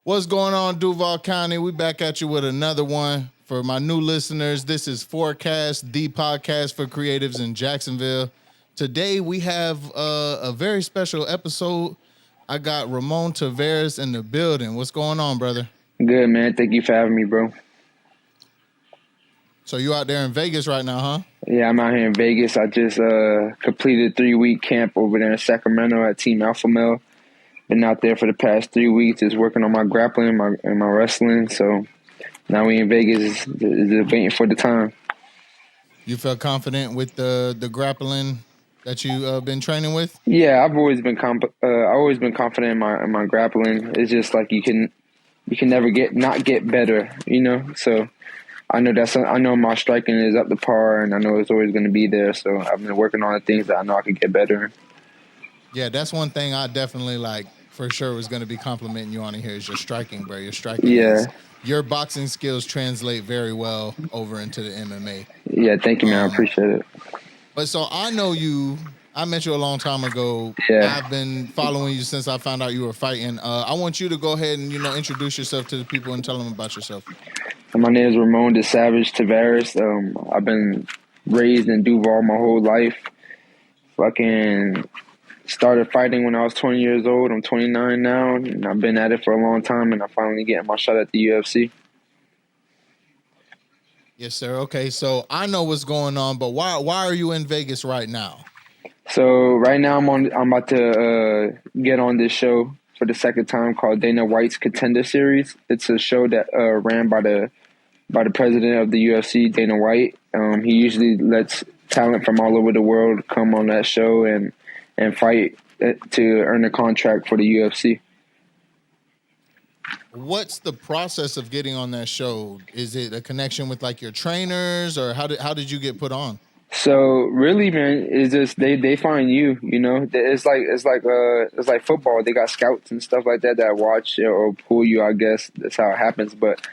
What's going on, Duval County? We back at you with another one. For my new listeners, this is Forecast, the podcast for creatives in Jacksonville. Today we have a very special episode. I got Ramon Taveras in the building. What's going on, brother? Good, man. Thank you for having me, bro. So you out there in Vegas right now, huh? Yeah, I'm out here in Vegas. I just completed a 3-week camp over there in Sacramento at Team Alpha Male. Been out there for the past 3 weeks, just working on my grappling and my wrestling. So now we in Vegas, just waiting for the time. You feel confident with the grappling that you been training with? Yeah, I've always been confident in my grappling. It's just like you can never not get better, you know. So I know my striking is up to par, and I know it's always going to be there. So I've been working on the things that I know I can get better in. Yeah, that's one thing I definitely for sure was going to be complimenting you on here is your striking, bro. Your striking, your boxing skills translate very well over into the MMA. Yeah, thank you, man. I appreciate it. But so I know you. I met you a long time ago. Yeah. I've been following you since I found out you were fighting. I want you to go ahead and introduce yourself to the people and tell them about yourself. My name is Ramon Taveras. I've been raised in Duval my whole life. Fucking started fighting when I was 20 years old. I'm 29 now, and I've been at it for a long time, and I finally getting my shot at the UFC. Yes, sir. Okay, so I know what's going on, but why are you in Vegas right now? So right now I'm about to get on this show for the second time called Dana White's Contender Series. It's a show that ran by the president of the UFC, Dana White. He usually lets talent from all over the world come on that show and fight to earn a contract for the UFC. What's the process of getting on that show? Is it a connection with your trainers, or how did you get put on? So really, man, it's just they find you. You know, it's like football. They got scouts and stuff like that watch or pull you. I guess that's how it happens. But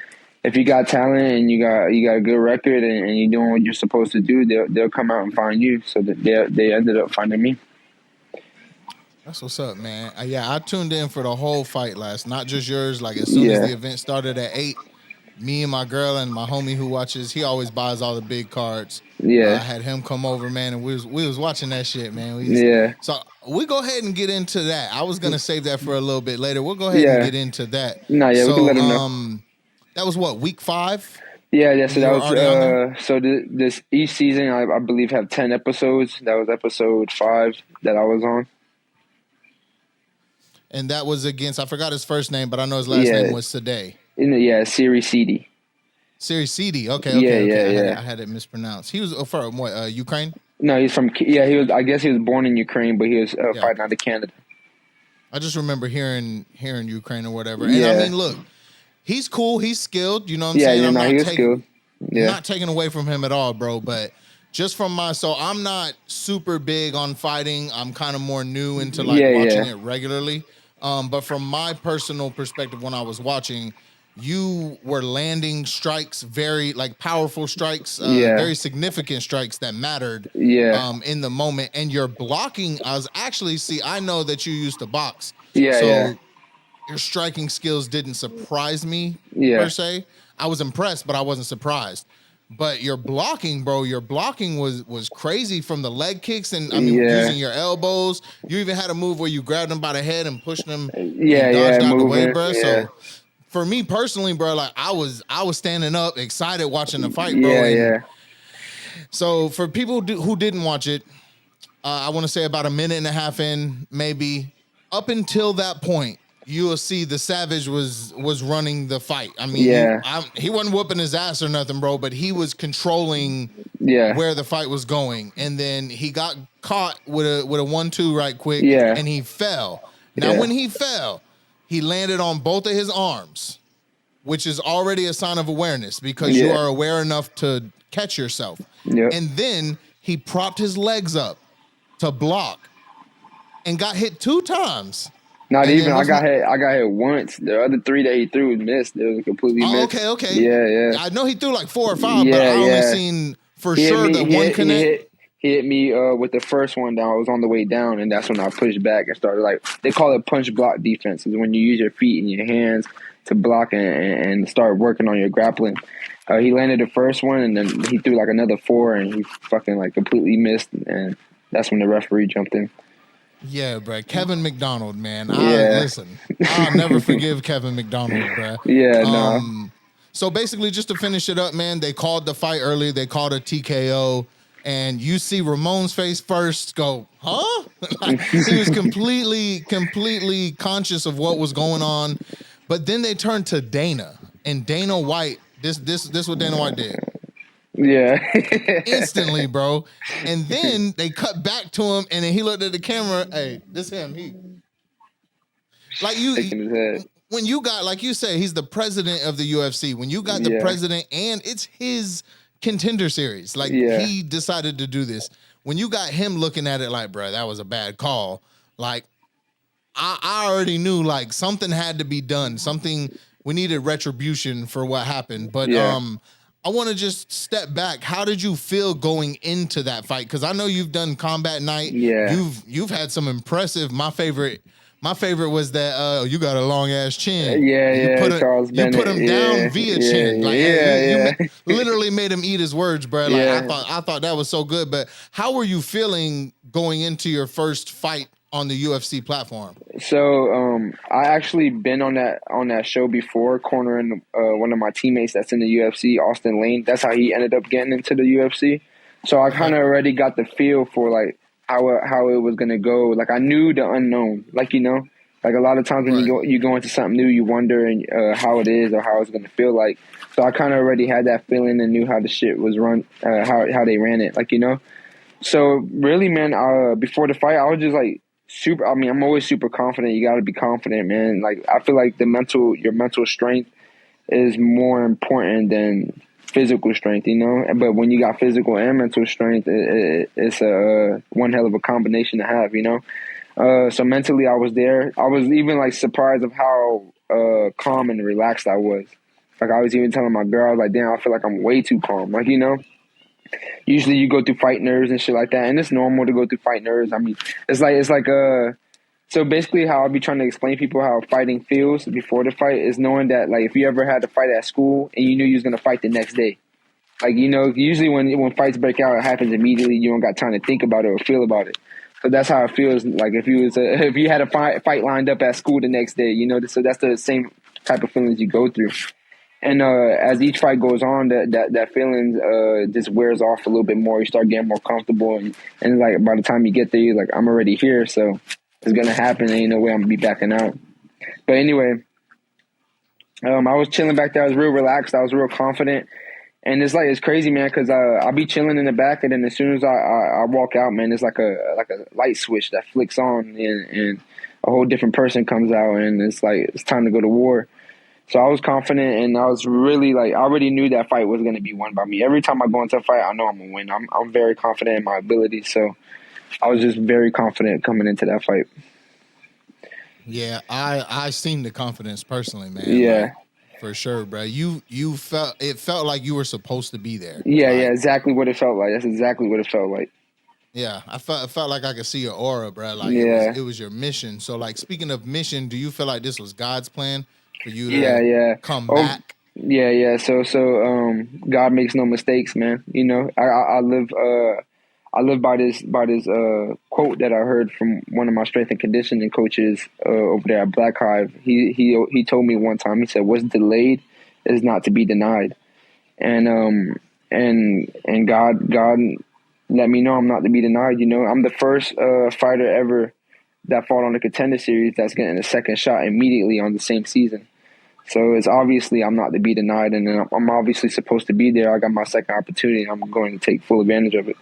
if you got talent and you got a good record and you're doing what you're supposed to do, they'll come out and find you. So they ended up finding me. That's what's up, man. I tuned in for the whole fight not just yours. As soon as the event started at 8, me and my girl and my homie who watches, he always buys all the big cards. Yeah. I had him come over, man, and we was watching that shit, man. So we go ahead and get into that. I was gonna save that for a little bit later. We'll go ahead and get into that. We can let him know. That was what, week 5? Yeah. So that was this each season I believe have 10 episodes. That was episode 5 that I was on. And that was against, I forgot his first name, but I know his last name was Sadeh. Series CD. Series CD. Okay. Yeah. I had it mispronounced. He was from what, Ukraine? No, he's from I guess he was born in Ukraine, but he was fighting out of Canada. I just remember hearing Ukraine or whatever. And I mean, look, he's cool. He's skilled. You know what I'm saying? He was skilled. Yeah. Not taking away from him at all, bro. But just from so I'm not super big on fighting. I'm kind of more new into watching it regularly. But from my personal perspective, when I was watching, you were landing strikes, very powerful strikes, very significant strikes that mattered in the moment. And your blocking, I know that you used to box. Your striking skills didn't surprise me per se. I was impressed, but I wasn't surprised. But your blocking, bro, was crazy from the leg kicks and using your elbows. You even had a move where you grabbed them by the head and pushed them and dodged out the way, bro. So for me personally, bro, I was standing up, excited watching the fight, bro. So for people who didn't watch it, I want to say about a minute and a half in, maybe up until that point, you will see the Savage was running the fight. I mean, he wasn't whooping his ass or nothing, bro, but he was controlling where the fight was going. And then he got caught with a 1-2 right quick, and he fell. Now, when he fell, he landed on both of his arms, which is already a sign of awareness because you are aware enough to catch yourself. And then he propped his legs up to block and got hit 2 times. Not even. I got hit once. The other 3 that he threw missed. It was completely missed. Okay. Yeah. I know he threw 4 or 5, but I only seen for sure that one connect. He hit me with the first one down. I was on the way down, and that's when I pushed back and started they call it punch block defense. Is when you use your feet and your hands block and start working on your grappling. He landed the first one, and then he threw like another 4, and he fucking like completely missed, and that's when the referee jumped in. Yeah, bro. Kevin McDonald, man. Yeah. I'll never forgive Kevin McDonald, bro. Yeah, no. So basically, just to finish it up, man, they called the fight early. They called a TKO, and you see Ramon's face first go, huh? Like, he was completely conscious of what was going on. But then they turned to Dana, and Dana White. This what Dana White did. Yeah. Instantly, bro. And then they cut back to him, and then he looked at the camera. Hey, this him. He like you. Shaking his head. When you got, like you say, he's the president of the UFC. When you got the president, and it's his contender series, like he decided to do this. When you got him looking at it like, bro, that was a bad call. Like, I already knew like something had to be done. We needed retribution for what happened. But I want to just step back. How did you feel going into that fight? Because I know you've done Combat Night. Yeah, you've had some impressive. My favorite was that you got a long ass chin. Charles Bennett. You put him down via chin. Like, you literally made him eat his words, bro. Like I thought that was so good. But how were you feeling going into your first fight on the UFC platform? So I actually been on that show before, cornering one of my teammates that's in the UFC, Austin Lane. That's how he ended up getting into the UFC. So I kind of already got the feel for like how it was gonna go. Like I knew the unknown. Like, you know, like a lot of times when you go into something new, you wonder how it is or how it's gonna feel like. So I kind of already had that feeling and knew how the shit was run, how they ran it. Like, you know. So really, man, before the fight, I was just like super. I mean, I'm always super confident. You got to be confident, man. Like I feel like your mental strength is more important than physical strength, you know. But when you got physical and mental strength, it's a one hell of a combination to have, you know. So mentally, I was there. I was even like surprised of how calm and relaxed I was. Like I was even telling my girl, I was like, damn, I feel like I'm way too calm. Like, you know. Usually you go through fight nerves and shit like that, and it's normal to go through fight nerves. I mean, it's like so basically how I'll be trying to explain people how fighting feels before the fight is knowing that, like, if you ever had to fight at school and you knew you was going to fight the next day. Like, you know, usually when fights break out, it happens immediately. You don't got time to think about it or feel about it. So that's how it feels like if you had a fight lined up at school the next day, you know, so that's the same type of feelings you go through. And as each fight goes on, that feeling just wears off a little bit more. You start getting more comfortable, and like by the time you get there, you're like, I'm already here, so it's gonna happen. Ain't no way I'm gonna be backing out. But anyway, I was chilling back there. I was real relaxed. I was real confident, and it's crazy, man, because I'll be chilling in the back, and then as soon as I walk out, man, it's like a light switch that flicks on, and a whole different person comes out, and it's like it's time to go to war. So I was confident, and I was really like, I already knew that fight was going to be won by me. Every time I go into a fight, I know I'm going to win. I'm very confident in my ability, so I was just very confident coming into that fight. Yeah, I seen the confidence personally, man. Yeah, like, for sure, bro. You felt like you were supposed to be there. Yeah, like, yeah, exactly what it felt like. That's exactly what it felt like. Yeah, I felt like I could see your aura, bro. Like it was your mission. So, like, speaking of mission, do you feel like this was God's plan for you to come back? Yeah. So God makes no mistakes, man. You know, I live by this quote that I heard from one of my strength and conditioning coaches over there at Black Hive. He told me one time, he said, "What's delayed is not to be denied," and God let me know I'm not to be denied. You know, I'm the first fighter ever that fought on the Contender Series that's getting a second shot immediately on the same season. So it's obviously I'm not to be denied, and I'm obviously supposed to be there. I got my second opportunity, and I'm going to take full advantage of it.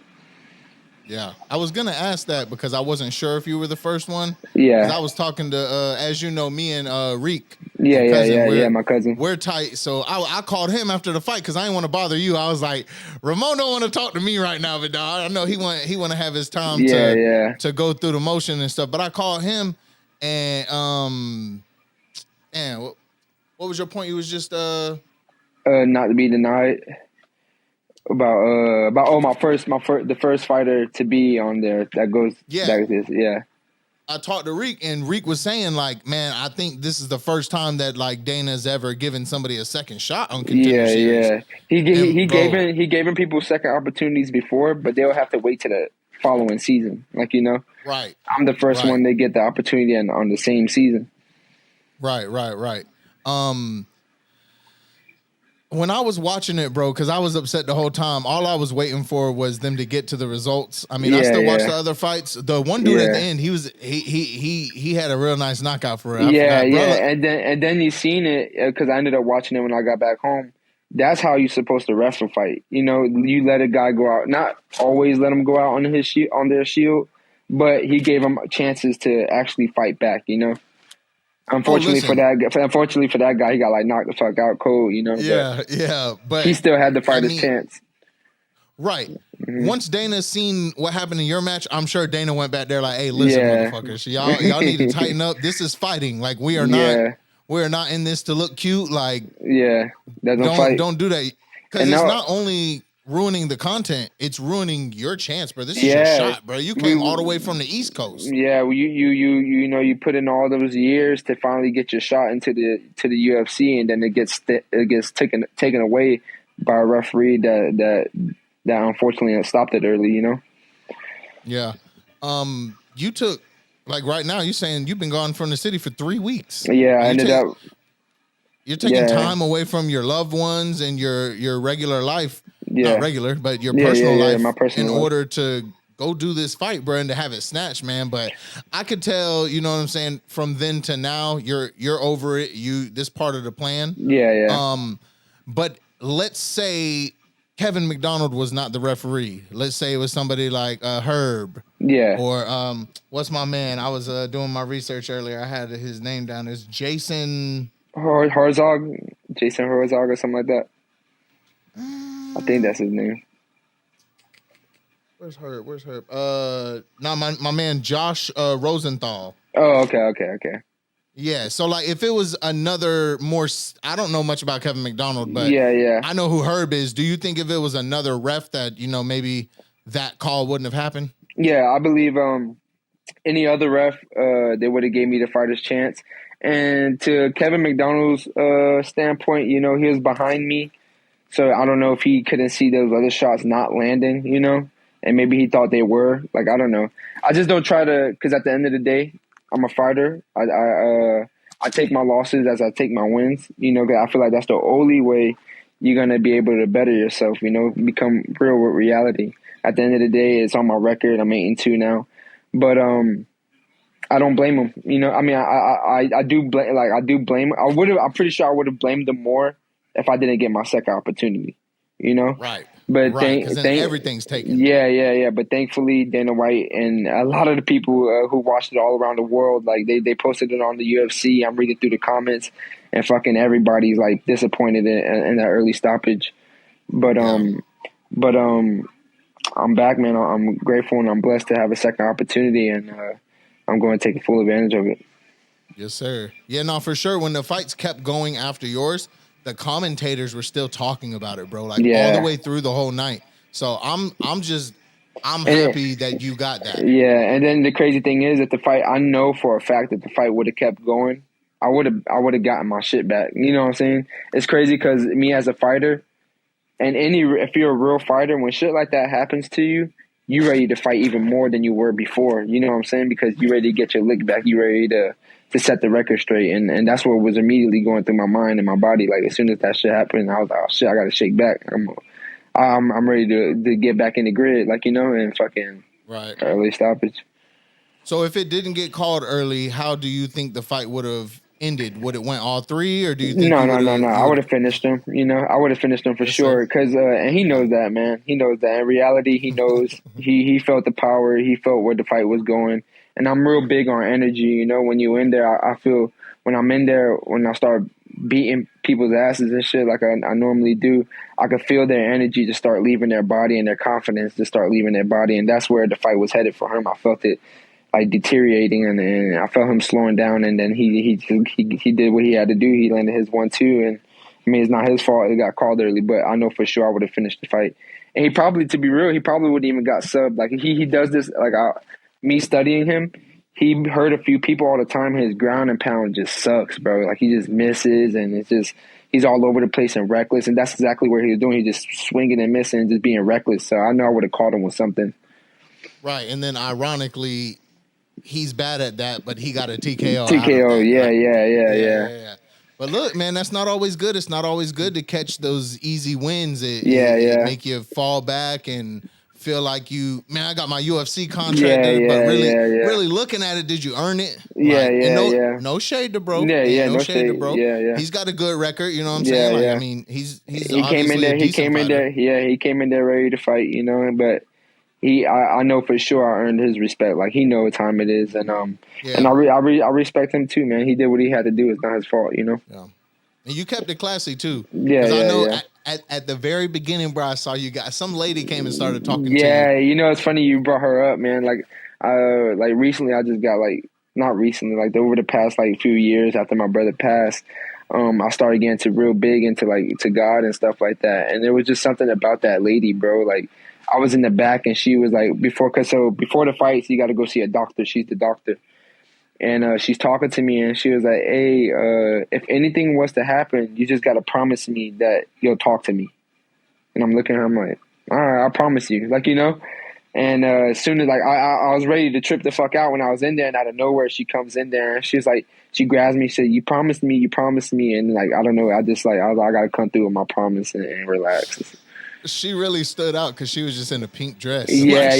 Yeah, I was gonna ask that because I wasn't sure if you were the first one. Yeah, I was talking to, as you know, me and Reek. Yeah, my cousin. We're tight, so I called him after the fight because I didn't want to bother you. I was like, Ramon don't want to talk to me right now, but dog, I know he want to have his time to go through the motion and stuff. But I called him, and what was your point? You was just not to be denied. About the first fighter to be on there that goes like this. Yeah. I talked to Reek, and Reek was saying, like, man, I think this is the first time that, like, Dana's ever given somebody a second shot on Contender Series. Yeah. He gave him people second opportunities before, but they'll have to wait to the following season. Like, you know, right. I'm the first one they get the opportunity on the same season. Right. When I was watching it, bro, because I was upset the whole time, all I was waiting for was them to get to the results. I mean, I still watched the other fights. The one dude at the end, he had a real nice knockout for real. And then you seen it because I ended up watching it when I got back home. That's how you're supposed to wrestle fight. You know, you let a guy go out, not always let him go out on their shield, but he gave him chances to actually fight back. You know. Unfortunately for that guy, he got like knocked the fuck out cold, you know. But he still had to fight his chance. Right. Mm-hmm. Once Dana seen what happened in your match, I'm sure Dana went back there like, "Hey, listen, motherfuckers, y'all need to tighten up. This is fighting. Like we are not in this to look cute. Like don't do that because it's not only ruining the content, it's ruining your chance, bro. This is your shot, bro. You came all the way from the East Coast. Yeah, well, you know, you put in all those years to finally get your shot into the UFC, and then it gets taken away by a referee that unfortunately stopped it early. You know. Yeah. You took like right now. You're saying you've been gone from the city for 3 weeks. Yeah, I ended up. You're taking time away from your loved ones and your regular life. Not regular, but your personal life my personal life. order to go do this fight, bro, and to have it snatched, man. But I could tell, you know what I'm saying, from then to now, you're over it. This part of the plan. Yeah. But let's say Kevin McDonald was not the referee. Let's say it was somebody like Herb. Yeah. Or what's my man? I was doing my research earlier. I had his name down. It's Jason Herzog, Jason Herzog, or something like that. I think that's his name. Where's Herb? No, my man Josh Rosenthal. Oh, okay. Yeah, so like if it was another I don't know much about Kevin McDonald, but I know who Herb is. Do you think if it was another ref that, you know, maybe that call wouldn't have happened? Yeah, I believe any other ref, they would have gave me the fighter's chance. And to Kevin McDonald's standpoint, you know, he was behind me. So I don't know if he couldn't see those other shots not landing, you know, and maybe he thought they were. Like, I don't know. I just don't try to, because at the end of the day, I'm a fighter. I take my losses as I take my wins, you know, 'cause I feel like that's the only way you're going to be able to better yourself, you know, become real with reality. At the end of the day, it's on my record. I'm 8-2 now. But I don't blame him. You know, I mean, I do blame. Like, I do blame. I'm pretty sure I would have blamed him more if I didn't get my second opportunity. You know, right? But everything's taken. Yeah. But thankfully, Dana White and a lot of the people who watched it all around the world, like they posted it on the UFC. I'm reading through the comments, and fucking everybody's like disappointed in that early stoppage. But I'm back, man. I'm grateful and I'm blessed to have a second opportunity, and I'm going to take full advantage of it. Yes, sir. Yeah, no, for sure. When the fights kept going after yours, the commentators were still talking about it, bro. Like all the way through the whole night. So I'm happy that you got that. Yeah, and then the crazy thing is that the fight, I know for a fact that the fight would have kept going. I would have gotten my shit back. You know what I'm saying? It's crazy because me as a fighter, and if you're a real fighter, when shit like that happens to you, you ready to fight even more than you were before. You know what I'm saying? Because you ready to get your lick back. You ready to set the record straight. And that's what was immediately going through my mind and my body. Like, as soon as that shit happened, I was like, oh, shit, I got to shake back. I'm ready to get back in the grid, like, you know, and fucking early stoppage. So if it didn't get called early, how do you think the fight would have ended? Would it went all three, or do you think No. I would have finished him. You know, I would have finished him for sure. Because and he knows that, man. He knows that. In reality, he knows. he felt the power. He felt where the fight was going. And I'm real big on energy. You know, when you in there, I feel when I'm in there, when I start beating people's asses and shit like I normally do, I could feel their energy to start leaving their body and their confidence to start leaving their body. And that's where the fight was headed for him. I felt it like deteriorating, and I felt him slowing down. And then he did what he had to do. He landed his 1-2, and I mean, it's not his fault it got called early, but I know for sure I would have finished the fight. And he probably, to be real, he probably wouldn't even got subbed. Like he does this, like me studying him, he hurt a few people all the time. His ground and pound just sucks, bro. Like, he just misses, and it's just he's all over the place and reckless. And that's exactly what he was doing. He's just swinging and missing and just being reckless. So I know I would have caught him with something. Right, and then ironically, he's bad at that, but he got a TKO. TKO, that, yeah. But look, man, that's not always good. It's not always good to catch those easy wins. It make you fall back and feel like I got my UFC contract, but really looking at it, did you earn it? No shade to bro. No shade to bro. He's got a good record, you know what I'm saying? Like, I mean, he came in there. He came in there ready to fight, you know. But I know for sure I earned his respect. Like, he know what time it is, and and I respect him too, man. He did what he had to do. It's not his fault, you know. Yeah. And you kept it classy too. Yeah, I know at the very beginning, bro, I saw you guys. Some lady came and started talking to you. Yeah, you know, it's funny you brought her up, man. Like recently, I just got not recently, over the past few years after my brother passed. I started getting real big into to God and stuff like that, and there was just something about that lady, bro. Like, I was in the back, and she was before the fights, you got to go see a doctor. She's the doctor. And she's talking to me, and she was like, hey, if anything was to happen, you just got to promise me that you'll talk to me. And I'm looking at her, I'm like, all right, I promise you. you know? And as soon as, I was ready to trip the fuck out when I was in there, and out of nowhere, she comes in there, and she's like, she grabs me, she said, you promised me. And, I don't know, I just, I was like, I got to come through with my promise and relax. She really stood out because she was just in a pink dress. Yeah.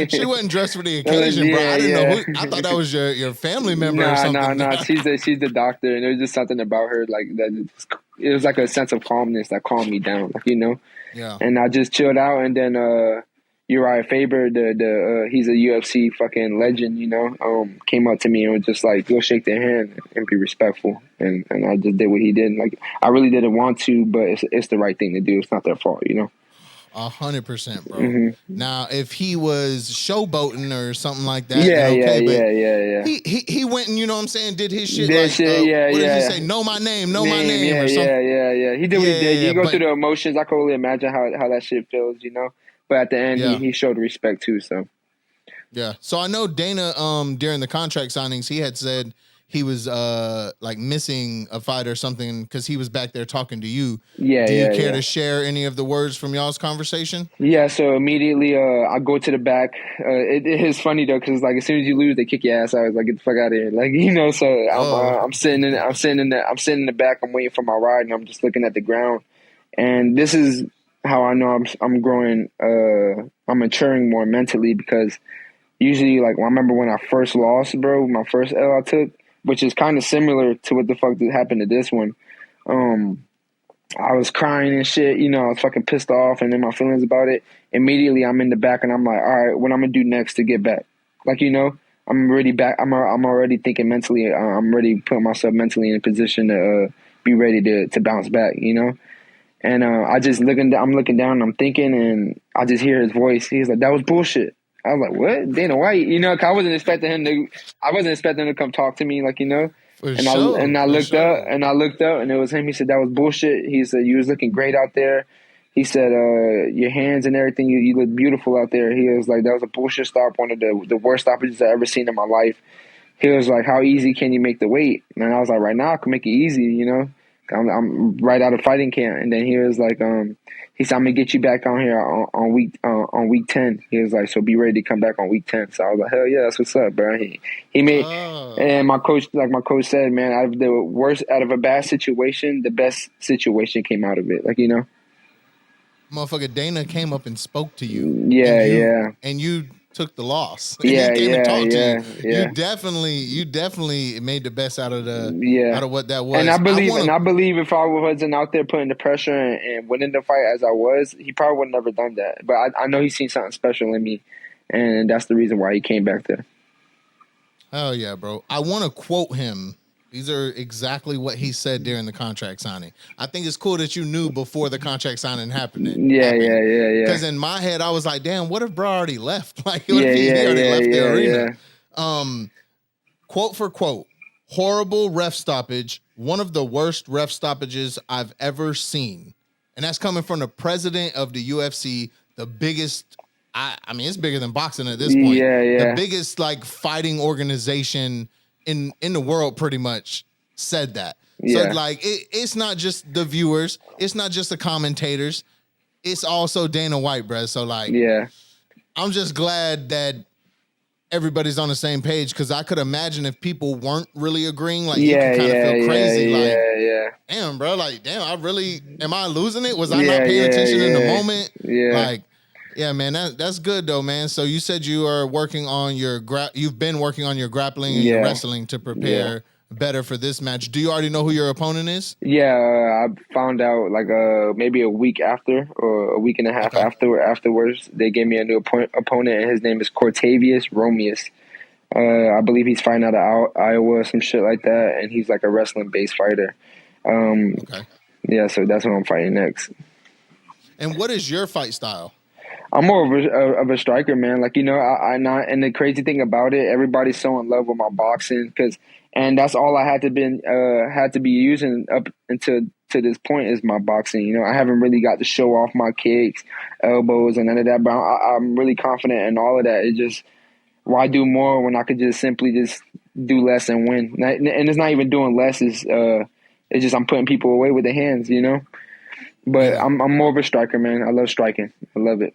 She wasn't dressed for the occasion, bro. I didn't know who. I thought that was your family member or something. No. She's the doctor, and there was just something about her that. It was like a sense of calmness that calmed me down, you know. Yeah. And I just chilled out, and then Uriah Faber, he's a UFC fucking legend, you know. Came up to me and was just like, go shake their hand and be respectful, and I just did what he did. And, I really didn't want to, but it's the right thing to do. It's not their fault, you know. 100%, bro. Mm-hmm. Now, if he was showboating or something like that, yeah. He went and, you know what I'm saying, did his shit. What did he say? Know my name, my name, or something. Yeah. He did what he did. You go through the emotions. I can only imagine how that shit feels, you know. But at the end, he showed respect too. So, yeah. So I know Dana, during the contract signings, he had said he was missing a fight or something because he was back there talking to you. Yeah. Do you care to share any of the words from y'all's conversation? Yeah. So immediately, I go to the back. It is funny though, because as soon as you lose, they kick your ass out. I was like, get the fuck out of here, you know. So I'm sitting in the back. I'm waiting for my ride, and I'm just looking at the ground. And this is how I know I'm growing, I'm maturing more mentally, because usually, I remember when I first lost, bro, my first L I took, which is kind of similar to what the fuck that happened to this one. I was crying and shit, you know, I was fucking pissed off, and then my feelings about it. Immediately, I'm in the back, and I'm like, all right, what I'm gonna do next to get back? You know, I'm already back. I'm already thinking mentally. I'm already putting myself mentally in a position to be ready to bounce back, you know. And I'm looking down, and I'm thinking, and I just hear his voice. He's like, "That was bullshit." I was like, "What, Dana White?" You know, 'cause I wasn't expecting him to come talk to me, you know. I looked up, and it was him. He said, "That was bullshit." He said, "You was looking great out there." He said, "Your hands and everything, you look beautiful out there." He was like, "That was a bullshit stop, one of the worst stoppages I've ever seen in my life." He was like, "How easy can you make the weight?" And I was like, "Right now, I can make it easy, you know. I'm right out of fighting camp." And then he was like, he said, "I'm gonna get you back on here on week 10." He was like, "So be ready to come back on week 10." So I was like, "Hell yeah, that's what's up, bro." He made, and my coach said, man, out of a bad situation, the best situation came out of it. You know, motherfucker, Dana came up and spoke to you. And you took the loss. Yeah, he came and talked to you. You definitely made the best out of what that was. And I believe if I wasn't out there putting the pressure and winning the fight as I was, he probably would have never done that. But I know he's seen something special in me, and that's the reason why he came back there. Hell yeah, bro. I want to quote him. These are exactly what he said during the contract signing. I think it's cool that you knew before the contract signing happened. Yeah. Because in my head, I was like, damn, what if bro already left? What if he already left the arena? Quote for quote, horrible ref stoppage, one of the worst ref stoppages I've ever seen. And that's coming from the president of the UFC, the biggest I mean, it's bigger than boxing at this point. Yeah, yeah. The biggest like fighting organization in the world pretty much said that. Yeah. So like it's not just the viewers, it's not just the commentators, it's also Dana White, bruh. So like, yeah, I'm just glad that everybody's on the same page, because I could imagine if people weren't really agreeing, like you could kind of feel crazy, damn, bro, like damn, am I losing it? Was I not paying attention in the moment? Yeah, like, yeah, man, that's good though, man. So you said you are working on you've been working on your grappling and your wrestling to prepare better for this match. Do you already know who your opponent is? Yeah, I found out like maybe a week after or a week and a half afterwards. They gave me a new opponent, and his name is Cortavius Romeus. I believe he's fighting out of Iowa or some shit like that, and he's like a wrestling-based fighter. Yeah, so that's what I'm fighting next. And what is your fight style? I'm more of a striker, man. Like, you know, and the crazy thing about it, everybody's so in love with my boxing and that's all I had to be using up until to this point is my boxing. You know, I haven't really got to show off my kicks, elbows, and none of that. But I'm really confident in all of that. It's just, why do more when I could just simply just do less and win? And it's not even doing less. It's just I'm putting people away with the hands. You know. But I'm more of a striker, man. I love striking. I love it.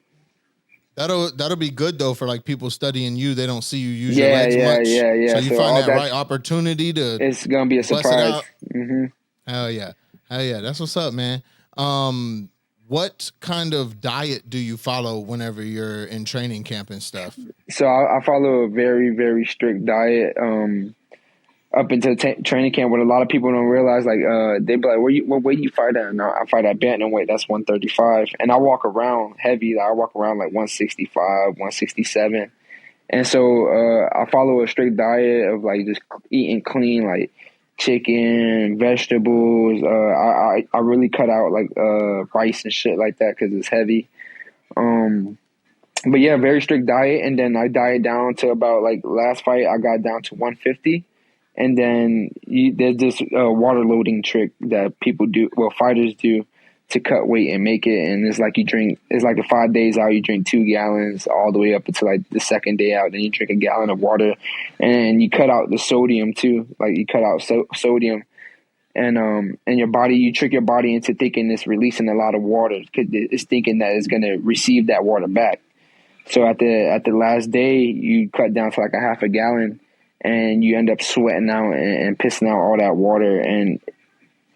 That'll be good though for like people studying you. They don't see you use your legs much. Yeah. So you find that right opportunity to. It's gonna be a surprise. Mm-hmm. Hell yeah. That's what's up, man. What kind of diet do you follow whenever you're in training camp and stuff? So I follow a very, very strict diet. Up into training camp, what a lot of people don't realize, like they be like, what weight you fight at? No, I fight at bantamweight. That's 135, and I walk around heavy. Like, I walk around like 165, 167, and so I follow a strict diet of like just eating clean, like chicken, vegetables. I really cut out like rice and shit like that because it's heavy. But yeah, very strict diet, and then I diet down to about, like, last fight I got down to 150. And then there's this water loading trick that fighters do to cut weight and make it. And it's like the 5 days out, you drink 2 gallons all the way up until like the second day out. Then you drink a gallon of water, and you cut out the sodium too. Like, you cut out sodium, and your body, you trick your body into thinking it's releasing a lot of water because it's thinking that it's going to receive that water back. So at the last day, you cut down to like a half a gallon. And you end up sweating out and pissing out all that water, and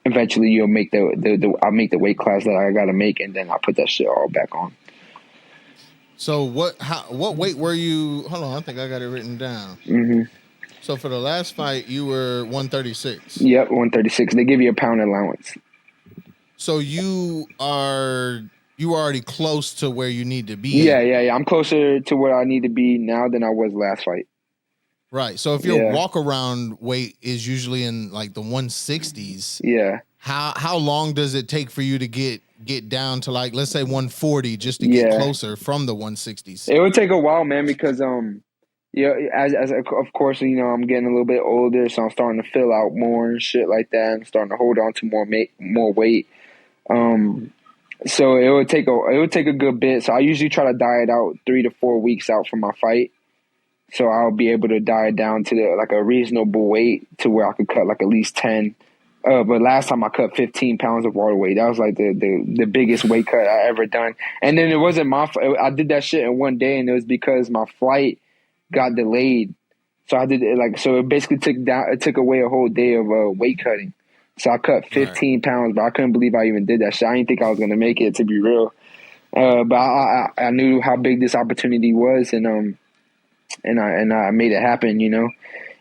eventually you'll make I'll make the weight class that I gotta make, and then I'll put that shit all back on. So what weight were you? Hold on, I think I got it written down. Mm-hmm. So for the last fight, you were 136. Yep, 136. They give you a pound allowance. So you are already close to where you need to be. Yeah. I'm closer to where I need to be now than I was last fight. Right. So if your walk around weight is usually in like the 160s, how long does it take for you to get down to, like, let's say 140 just to get closer from the 160s? It would take a while, man, because as of course, you know, I'm getting a little bit older, so I'm starting to fill out more and shit like that. I'm starting to hold on to more weight. So it would take a good bit. So I usually try to diet out 3 to 4 weeks out from my fight. So I'll be able to diet down to like a reasonable weight to where I could cut like at least 10. But last time I cut 15 pounds of water weight. That was like the biggest weight cut I ever done. And then it wasn't my fault. I did that shit in one day, and it was because my flight got delayed. So I did it so it basically took away a whole day of weight cutting. So I cut 15 pounds, but I couldn't believe I even did that shit. I didn't think I was gonna make it, to be real. But I knew how big this opportunity was, and I made it happen, you know,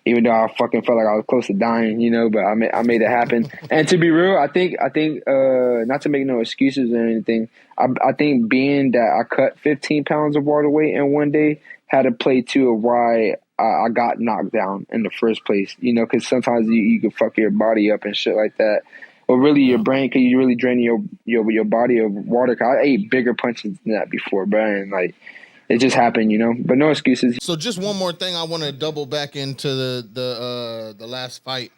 even though I fucking felt like I was close to dying, you know, but I made it happen. And to be real, I think not to make no excuses or anything, I think being that I cut 15 pounds of water weight in one day had a play too of why I got knocked down in the first place, you know, because sometimes you can fuck your body up and shit like that. Or really your brain, because you really drain your body of water. Cause I ate bigger punches than that before, bro, and like, it just happened, you know, but no excuses. So just one more thing, I want to double back into the last fight.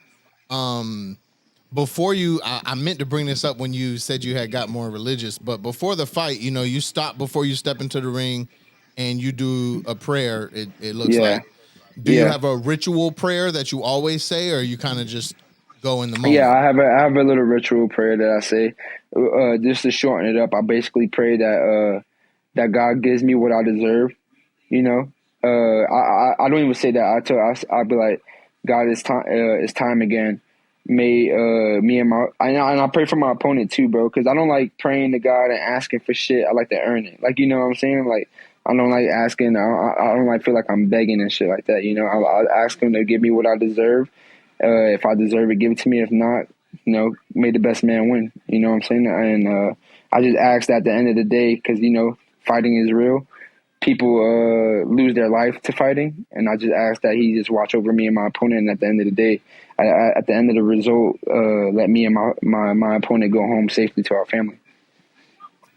Before I meant to bring this up when you said you had got more religious, but before the fight, you know, you stop before you step into the ring. and you do a prayer. It looks like. Do you have a ritual prayer that you always say, or you kind of just go in the moment? Yeah, I have a little ritual prayer that I say. Just to shorten it up, I basically pray that that God gives me what I deserve. You know, I don't even say that. I'll be like, God, it's time again. May me and I pray for my opponent too, bro, because I don't like praying to God and asking for shit. I like to earn it. Like, you know what I'm saying? Like, I don't like asking. I don't like feel like I'm begging and shit like that. You know, I'll ask him to give me what I deserve. If I deserve it, give it to me. If not, you know, may the best man win. You know what I'm saying? And I just ask that at the end of the day, because, you know, fighting is real. People lose their life to fighting, and I just ask that he just watch over me and my opponent. And at the end of the day, at the end of the result, let me and my opponent go home safely to our family.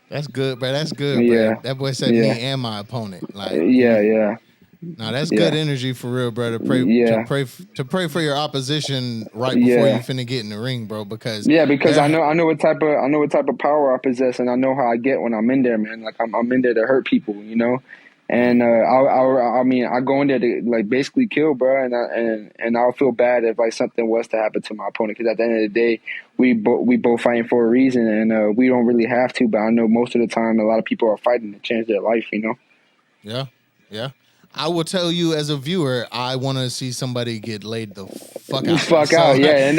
That's good, bro. That's good, bro. That boy said me and my opponent. Like, yeah. No, that's good energy for real, bro. To pray for your opposition right before you finna get in the ring, bro. Because I know what type of power I possess, and I know how I get when I'm in there, man. Like I'm in there to hurt people, you know. And I mean, I go in there to like basically kill, bro. And I'll feel bad if like something was to happen to my opponent, because at the end of the day, we both fighting for a reason, and we don't really have to. But I know most of the time, a lot of people are fighting to change their life, you know. Yeah. I will tell you as a viewer, I want to see somebody get laid the fuck out. And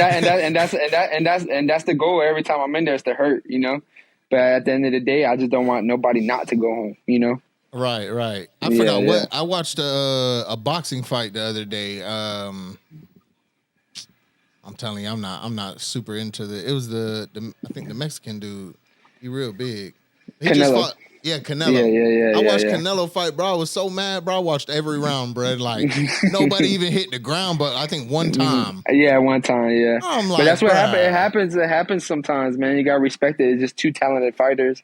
that's the goal. Every time I'm in there, is to hurt, you know. But at the end of the day, I just don't want nobody not to go home, you know. Right. I forgot what I watched a boxing fight the other day. I'm telling you, I'm not super into it was the I think the Mexican dude. He real big. He Canelo. Just fought. Yeah, Canelo. Yeah. I watched Canelo fight, bro. I was so mad, bro. I watched every round, bro. Like nobody even hit the ground, but I think one time. Yeah, one time, yeah. I'm like, but that's what happened. It happens sometimes, man. You gotta respect it. It's just two talented fighters.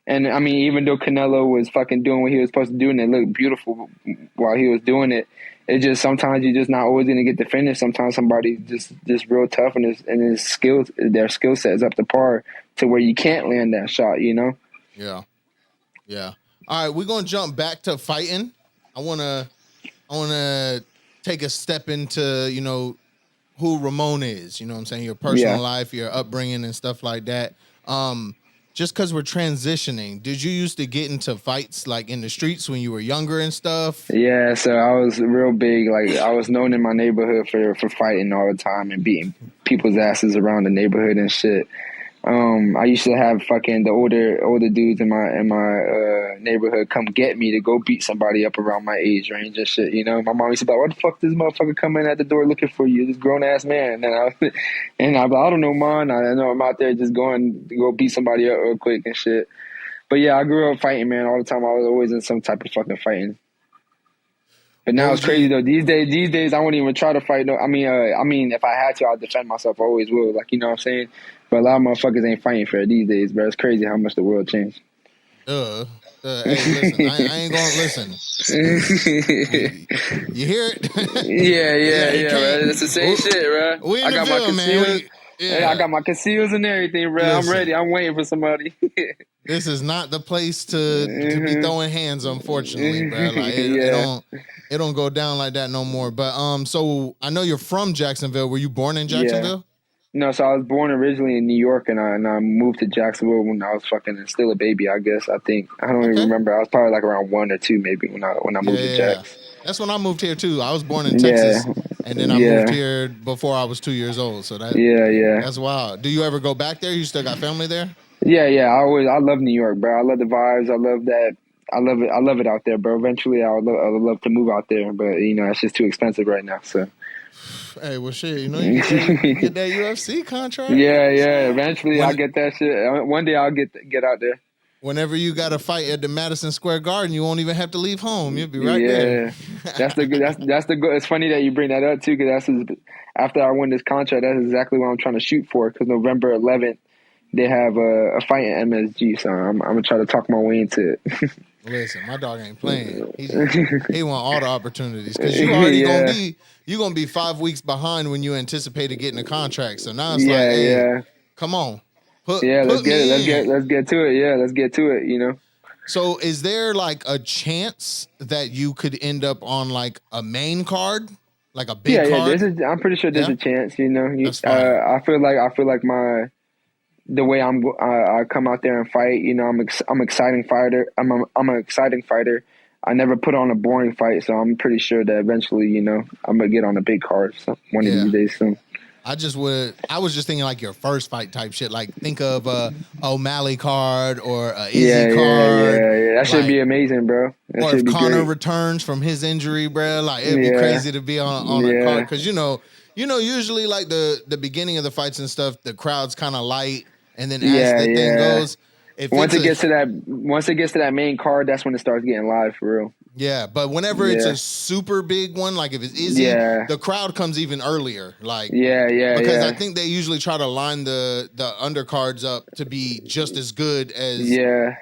And I mean, even though Canelo was fucking doing what he was supposed to do and it looked beautiful while he was doing it, it just sometimes you're just not always gonna get the finish. Sometimes somebody just real tough and their skill set is up to par to where you can't land that shot, you know? Yeah. All right, we're gonna jump back to fighting. I wanna take a step into, you know, who Ramon is. You know what I'm saying? Your personal life, your upbringing and stuff like that. Just because we're transitioning, did you used to get into fights like in the streets when you were younger and stuff? Yeah, so I was real big. Like I was known in my neighborhood for fighting all the time and beating people's asses around the neighborhood and shit. I used to have fucking the older dudes in my neighborhood come get me to go beat somebody up around my age range and shit. You know, my mom used to be like, "What the fuck, this motherfucker coming at the door looking for you? This grown ass man." And I'd be like, "I don't know, man. I know I'm out there just going to go beat somebody up real quick and shit." But yeah, I grew up fighting, man, all the time. I was always in some type of fucking fighting. But now it's crazy though. These days, I won't even try to fight. No, I mean, if I had to, I'd defend myself. I always will. Like, you know what I'm saying? But a lot of motherfuckers ain't fighting fair these days, bro. It's crazy how much the world changed. Hey, listen, I ain't gonna listen. You hear it? yeah, bro. It's the same shit, bro. We in the field, man. I got my conceals and everything, bro. Listen, I'm ready. I'm waiting for somebody. This is not the place to be throwing hands, unfortunately, bro. Like it don't go down like that no more. But so I know you're from Jacksonville. Were you born in Jacksonville? Yeah. No, so I was born originally in New York, and I moved to Jacksonville when I was fucking still a baby, I guess. I think I don't even remember. I was probably like around 1 or 2 maybe when I moved to Jax. That's when I moved here too. I was born in Texas, and then I moved here before I was 2 years old. So that's wild. Do you ever go back there? You still got family there? Yeah. I love New York, bro. I love the vibes. I love that. I love it out there, bro. Eventually, I would love to move out there, but you know it's just too expensive right now. So. Hey, well, shit, you know, you get that UFC contract. Yeah. Eventually, I'll get that shit. One day, I'll get out there. Whenever you got a fight at the Madison Square Garden, you won't even have to leave home. You'll be right there. That's the good. It's funny that you bring that up too, because after I win this contract, that's exactly what I'm trying to shoot for. Because November 11th, they have a fight at MSG, so I'm gonna try to talk my way into it. Listen, my dog ain't playing. He want all the opportunities because you already gonna be 5 weeks behind when you anticipated getting a contract. So now it's hey, come on, let's get to it. Yeah, let's get to it. You know. So is there like a chance that you could end up on like a main card, like a big card? I'm pretty sure there's a chance. You know, That's fine. I feel like the way I come out there and fight. You know, I'm exciting fighter. I'm an exciting fighter. I never put on a boring fight, so I'm pretty sure that eventually, you know, I'm gonna get on a big card one of these days soon. I was just thinking like your first fight type shit. Like think of a O'Malley card or a Izzy card. Yeah. That should be amazing, bro. That or if Connor great. returns from his injury, bro, like it'd be crazy to be on a card because you know usually like the beginning of the fights and stuff, the crowd's kind of light, and then as the thing goes, once it gets to that main card, that's when it starts getting live for real. Yeah, but whenever it's a super big one, like if it's Izzy, the crowd comes even earlier. Like because I think they usually try to line the undercards up to be just as good as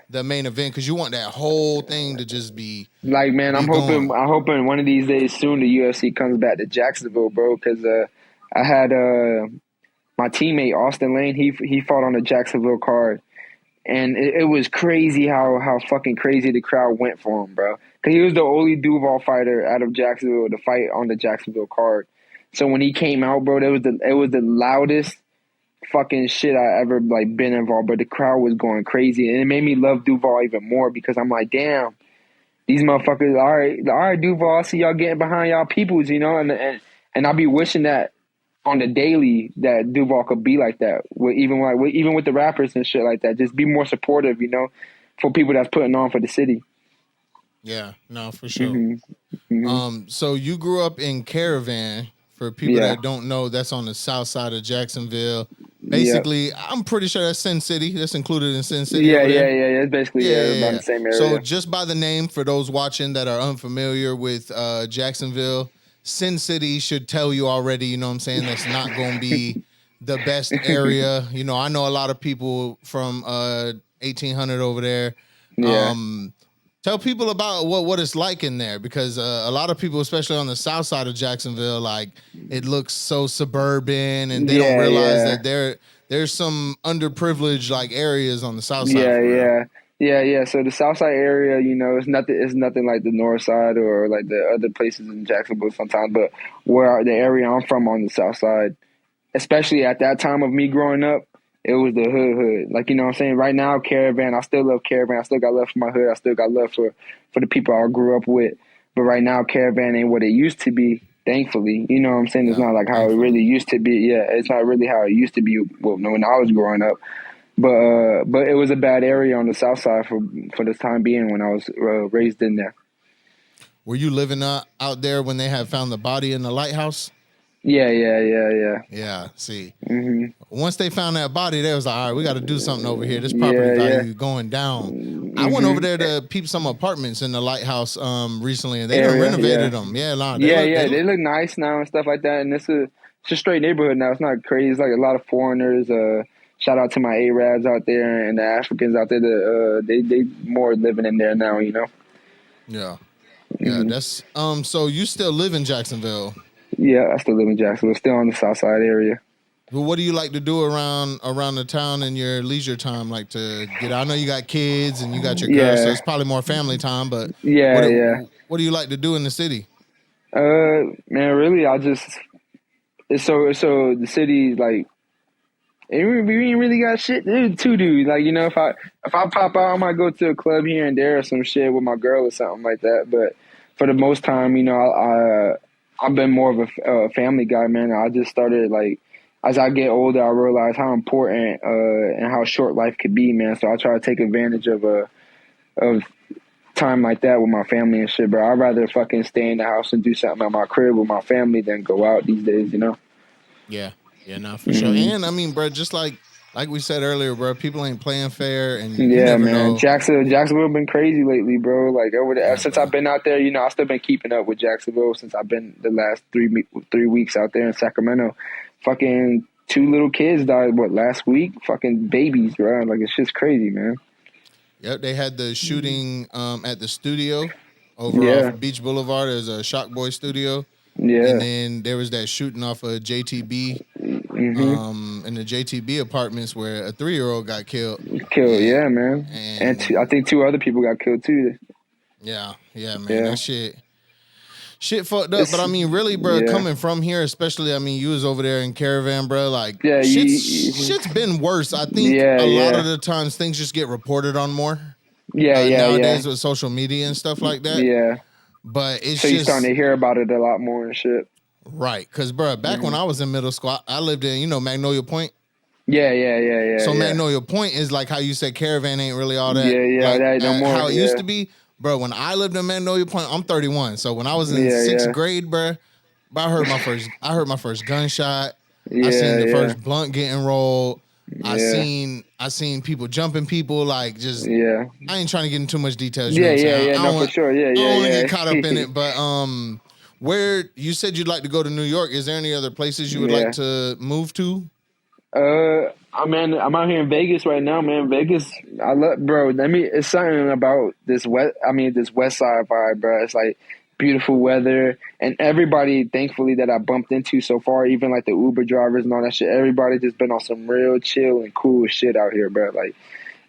the main event because you want that whole thing to just be like, man. I'm hoping one of these days soon the UFC comes back to Jacksonville, bro. Because I had my teammate Austin Lane. He fought on the Jacksonville card. And it was crazy how fucking crazy the crowd went for him, bro. Because he was the only Duval fighter out of Jacksonville to fight on the Jacksonville card. So when he came out, bro, it was the loudest fucking shit I ever like been involved. But the crowd was going crazy, and it made me love Duval even more because I'm like, damn, these motherfuckers. All right, Duval. I see y'all getting behind y'all peoples, you know, and I'll be wishing that on the daily that Duval could be like that, even with the rappers and shit like that. Just be more supportive, you know, for people that's putting on for the city. Yeah, no, for sure. So you grew up in Caravan. For people that don't know, that's on the south side of Jacksonville. Basically, I'm pretty sure that's Sin City. That's included in Sin City. Yeah. It's basically about the same area. So just by the name, for those watching that are unfamiliar with Jacksonville, Sin City should tell you already, you know what I'm saying, that's not going to be the best area. You know, I know a lot of people from 1800 over there. Tell people about what it's like in there because a lot of people, especially on the south side of Jacksonville, like it looks so suburban and they don't realize that there's some underprivileged like areas on the south side. Yeah. So the south side area, you know, it's nothing like the north side or like the other places in Jacksonville sometimes, but where the area I'm from on the south side, especially at that time of me growing up, it was the hood. Like, you know what I'm saying? Right now, Caravan, I still love Caravan. I still got love for my hood. I still got love for the people I grew up with. But right now, Caravan ain't what it used to be, thankfully. You know what I'm saying? It's not like how it really used to be. Yeah, it's not really how it used to be when I was growing up. But it was a bad area on the south side for the time being when I was raised in there. Were you living out there when they had found the body in the lighthouse? Yeah. Yeah, see. Once they found that body, they was like, all right, we got to do something over here. This property value going down. I went over there to peep some apartments in the lighthouse recently, and they renovated them. Yeah, they look nice now and stuff like that. And it's a straight neighborhood now. It's not crazy. It's like a lot of foreigners. Shout out to my Arabs out there and the Africans out there. They more living in there now, you know. Yeah. That's So you still live in Jacksonville? Yeah, I still live in Jacksonville. Still on the south side area. Well, what do you like to do around the town in your leisure time? Like to get out? I know you got kids and you got your girl, so it's probably more family time. But what do you like to do in the city? Man, really, it's so the city like we ain't really got shit to do. Like, you know, if I pop out, I might go to a club here and there or some shit with my girl or something like that. But for the most time, you know, I've been more of a family guy, man. I just started, like, as I get older, I realize how important and how short life could be, man. So I try to take advantage of time like that with my family and shit, bro. I'd rather fucking stay in the house and do something at my crib with my family than go out these days, you know? Yeah, no, for sure. And, I mean, bro, just like we said earlier, bro, people ain't playing fair, and you never know. Jacksonville been crazy lately, bro. Like over there, since I've been out there, you know, I've still been keeping up with Jacksonville since I've been the last 3 weeks out there in Sacramento. Fucking 2 little kids died last week? Fucking babies, bro. Like, it's just crazy, man. Yep, they had the shooting at the studio over off Beach Boulevard. There's a Shock Boy studio. Yeah. And then there was that shooting off of JTB in the JTB apartments where a 3-year-old got killed. Yeah, man. And I think 2 other people got killed too. Yeah, man. Yeah. That shit fucked up. But I mean, really, bro, coming from here, especially, I mean, you was over there in Caravan, bro. Like, shit's been worse. I think a lot of the times things just get reported on more. Nowadays with social media and stuff like that. Yeah. But it's so just... you're starting to hear about it a lot more and shit. Right. Because, bro, back when I was in middle school, I lived in, Magnolia Point. Yeah. So Magnolia Point is like how you said Caravan ain't really all that. That no more. How it used to be. Bro, when I lived in Magnolia Point, I'm 31. So when I was in sixth grade, bro, I heard my first gunshot. I seen the first blunt getting rolled. I seen people jumping people, like, just I ain't trying to get into too much details. For sure. I don't want to get caught up in it, but where you said you'd like to go to New York, is there any other places you would like to move to? I'm out here in Vegas right now, man. Vegas, I love, bro. It's something about this west side vibe, bro. It's like beautiful weather, and everybody, thankfully, that I bumped into so far, even like the Uber drivers and all that shit. Everybody just been on some real chill and cool shit out here, bro. Like,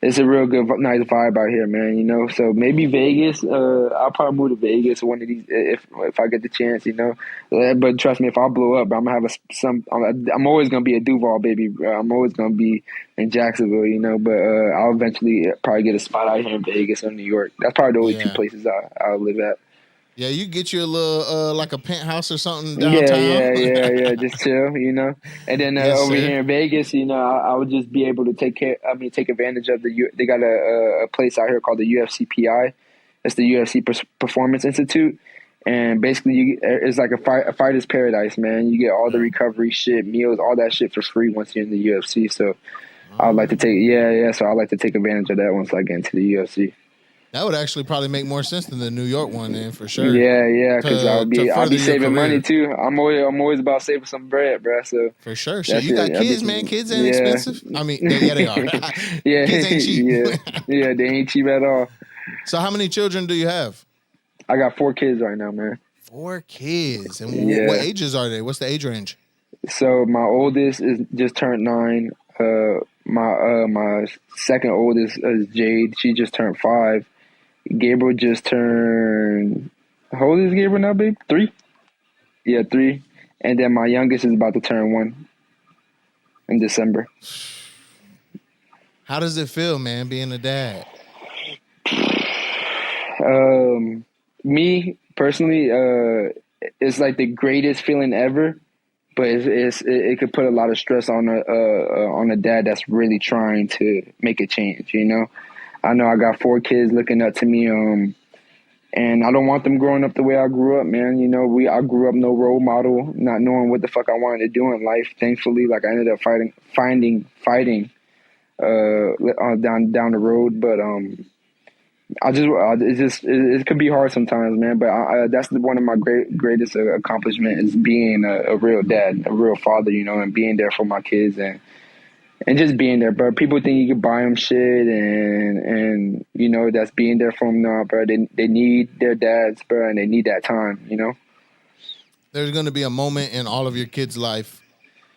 it's a real good, nice vibe out here, man. So maybe Vegas. I'll probably move to Vegas one of these if I get the chance, But trust me, if I blow up, I'm gonna have I'm always gonna be a Duval baby. I'm always gonna be in Jacksonville, But I'll eventually probably get a spot out here in Vegas or New York. That's probably the only 2 places I'll live at. Yeah, you get you a little like a penthouse or something downtown. Yeah, just chill, And then over here in Vegas, I would just be able to take advantage of they got a place out here called the UFC PI. It's the UFC Performance Institute, and basically it's like a fighter's paradise, man. You get all the recovery shit, meals, all that shit for free once you're in the UFC. So I'd like to so I'd like to take advantage of that once I get into the UFC. That would actually probably make more sense than the New York one, then, for sure. Yeah, because I'll be saving money too. I'm always about saving some bread, bro. So for sure. Shit, you got kids, man. Kids ain't expensive. I mean, they are. Kids ain't cheap. They ain't cheap at all. So how many children do you have? I got 4 kids right now, man. 4 kids, and what ages are they? What's the age range? So my oldest is just turned 9. My second oldest is Jade. She just turned 5. Gabriel just turned... How old is Gabriel now, babe? 3? Yeah, 3. And then my youngest is about to turn 1 in December. How does it feel, man, being a dad? Me, personally, it's like the greatest feeling ever. But it could put a lot of stress on a dad that's really trying to make a change, I know I got 4 kids looking up to me, and I don't want them growing up the way I grew up, man. I grew up no role model, not knowing what the fuck I wanted to do in life. Thankfully, like, I ended up fighting down the road, but it could be hard sometimes, man. But that's one of my greatest accomplishment is being a real dad, a real father, and being there for my kids and just being there, bro. People think you can buy them shit and that's being there for them. No, bro. They need their dads, bro, and they need that time, There's going to be a moment in all of your kids' life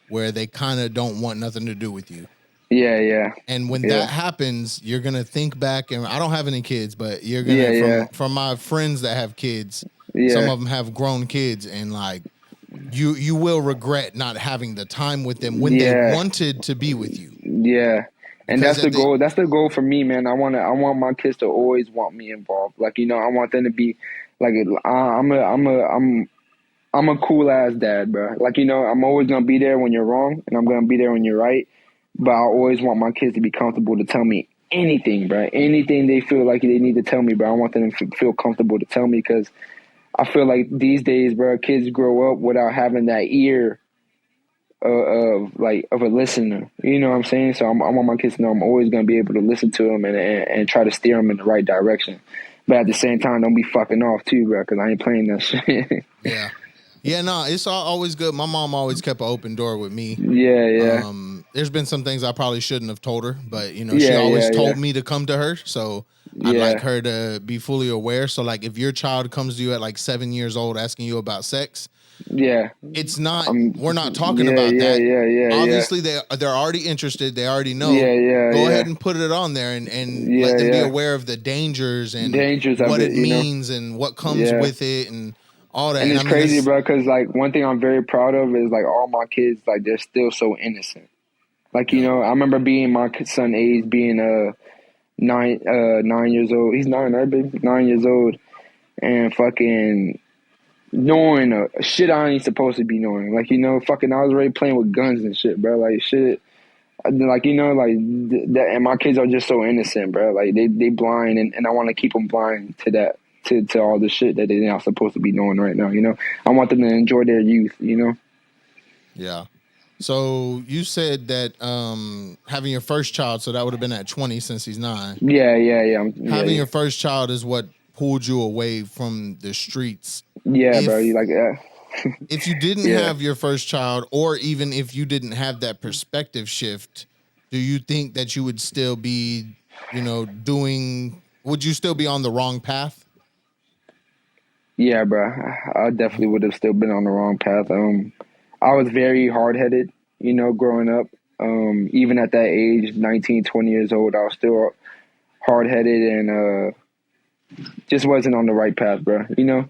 where they kind of don't want nothing to do with you. Yeah. And when that happens, you're going to think back, and I don't have any kids, but you're going to, from my friends that have kids, some of them have grown kids, and like, you will regret not having the time with them when they wanted to be with you. Yeah. And that's the goal. That's the goal for me, man. I want my kids to always want me involved. Like, I want them to be like, I'm a cool ass dad, bro. Like, I'm always going to be there when you're wrong, and I'm going to be there when you're right. But I always want my kids to be comfortable to tell me anything, bro. Anything they feel like they need to tell me, bro. I want them to feel comfortable to tell me, because I feel like these days, bro, kids grow up without having that ear of a listener. You know what I'm saying? So I want my kids to know I'm always going to be able to listen to them and try to steer them in the right direction. But at the same time, don't be fucking off too, bro, because I ain't playing that shit. Yeah. Yeah, no, it's always good. My mom always kept an open door with me. Yeah. There's been some things I probably shouldn't have told her, but, she always told me to come to her. So I'd like her to be fully aware. So, like, if your child comes to you at like 7 years old asking you about sex, Yeah. It's not. We're not talking about that. Obviously, they're already interested. They already know. Go ahead and put it on there and let them be aware of the dangers and what it means and what comes with it and all that. And it's crazy, bro, because like one thing I'm very proud of is like all my kids, like they're still so innocent. Like you know, I remember being my son age, being 9 years old. He's 9, right, baby? 9 years old, and fucking knowing shit I ain't supposed to be knowing. Like, you know, fucking I was already playing with guns and shit, bro. Like, shit. Like, you know, like, that, and my kids are just so innocent, bro. Like, they blind, and I want to keep them blind to that, to all the shit that they're not supposed to be knowing right now, you know? I want them to enjoy their youth, you know? Yeah. So, you said that having your first child, so that would have been at 20 since he's 9. Yeah. Having your first child is what pulled you away from the streets. Yeah, bro, you like that. If you didn't have your first child, or even if you didn't have that perspective shift, do you think that you would still be, you know, would you still be on the wrong path? Yeah, bro, I definitely would have still been on the wrong path. I was very hard-headed, you know, growing up. Even at that age, 19, 20 years old, I was still hard-headed and just wasn't on the right path, bro, you know?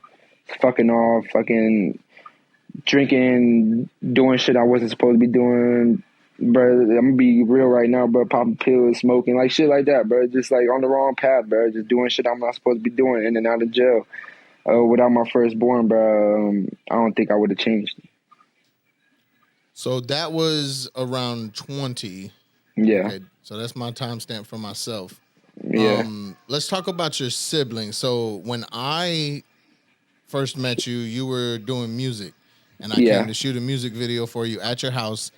Fucking off, fucking drinking, doing shit I wasn't supposed to be doing, bro. I'm gonna be real right now, bro. Popping pills, smoking, like shit like that, bro. Just like on the wrong path, bro. Just doing shit I'm not supposed to be doing, in and out of jail. Without my firstborn, bro, I don't think I would have changed. So that was around 20. Yeah. Okay, so that's my timestamp for myself. Yeah. Let's talk about your siblings. So when I first met you, you were doing music, and I came to shoot a music video for you at your house.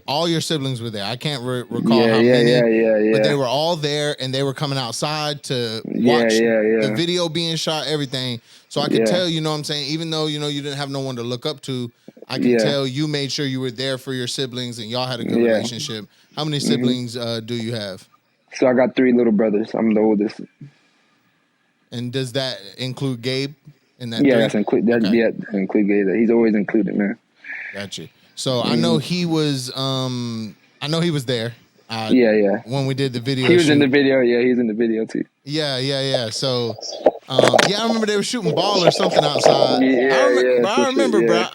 All your siblings were there. I can't recall how many, but they were all there, and they were coming outside to watch the video being shot, everything. So I could tell, you know what I'm saying, even though, you know, you didn't have no one to look up to, I can tell you made sure you were there for your siblings and y'all had a good relationship. How many siblings do you have? So I got 3 little brothers. I'm the oldest. And does that include Gabe? In that that's include Gabe. He's always included, man. Gotcha. So I know he was there. When we did the video, he was in the video. Yeah, he's in the video too. Yeah. So, I remember they were shooting ball or something outside. I remember, bro.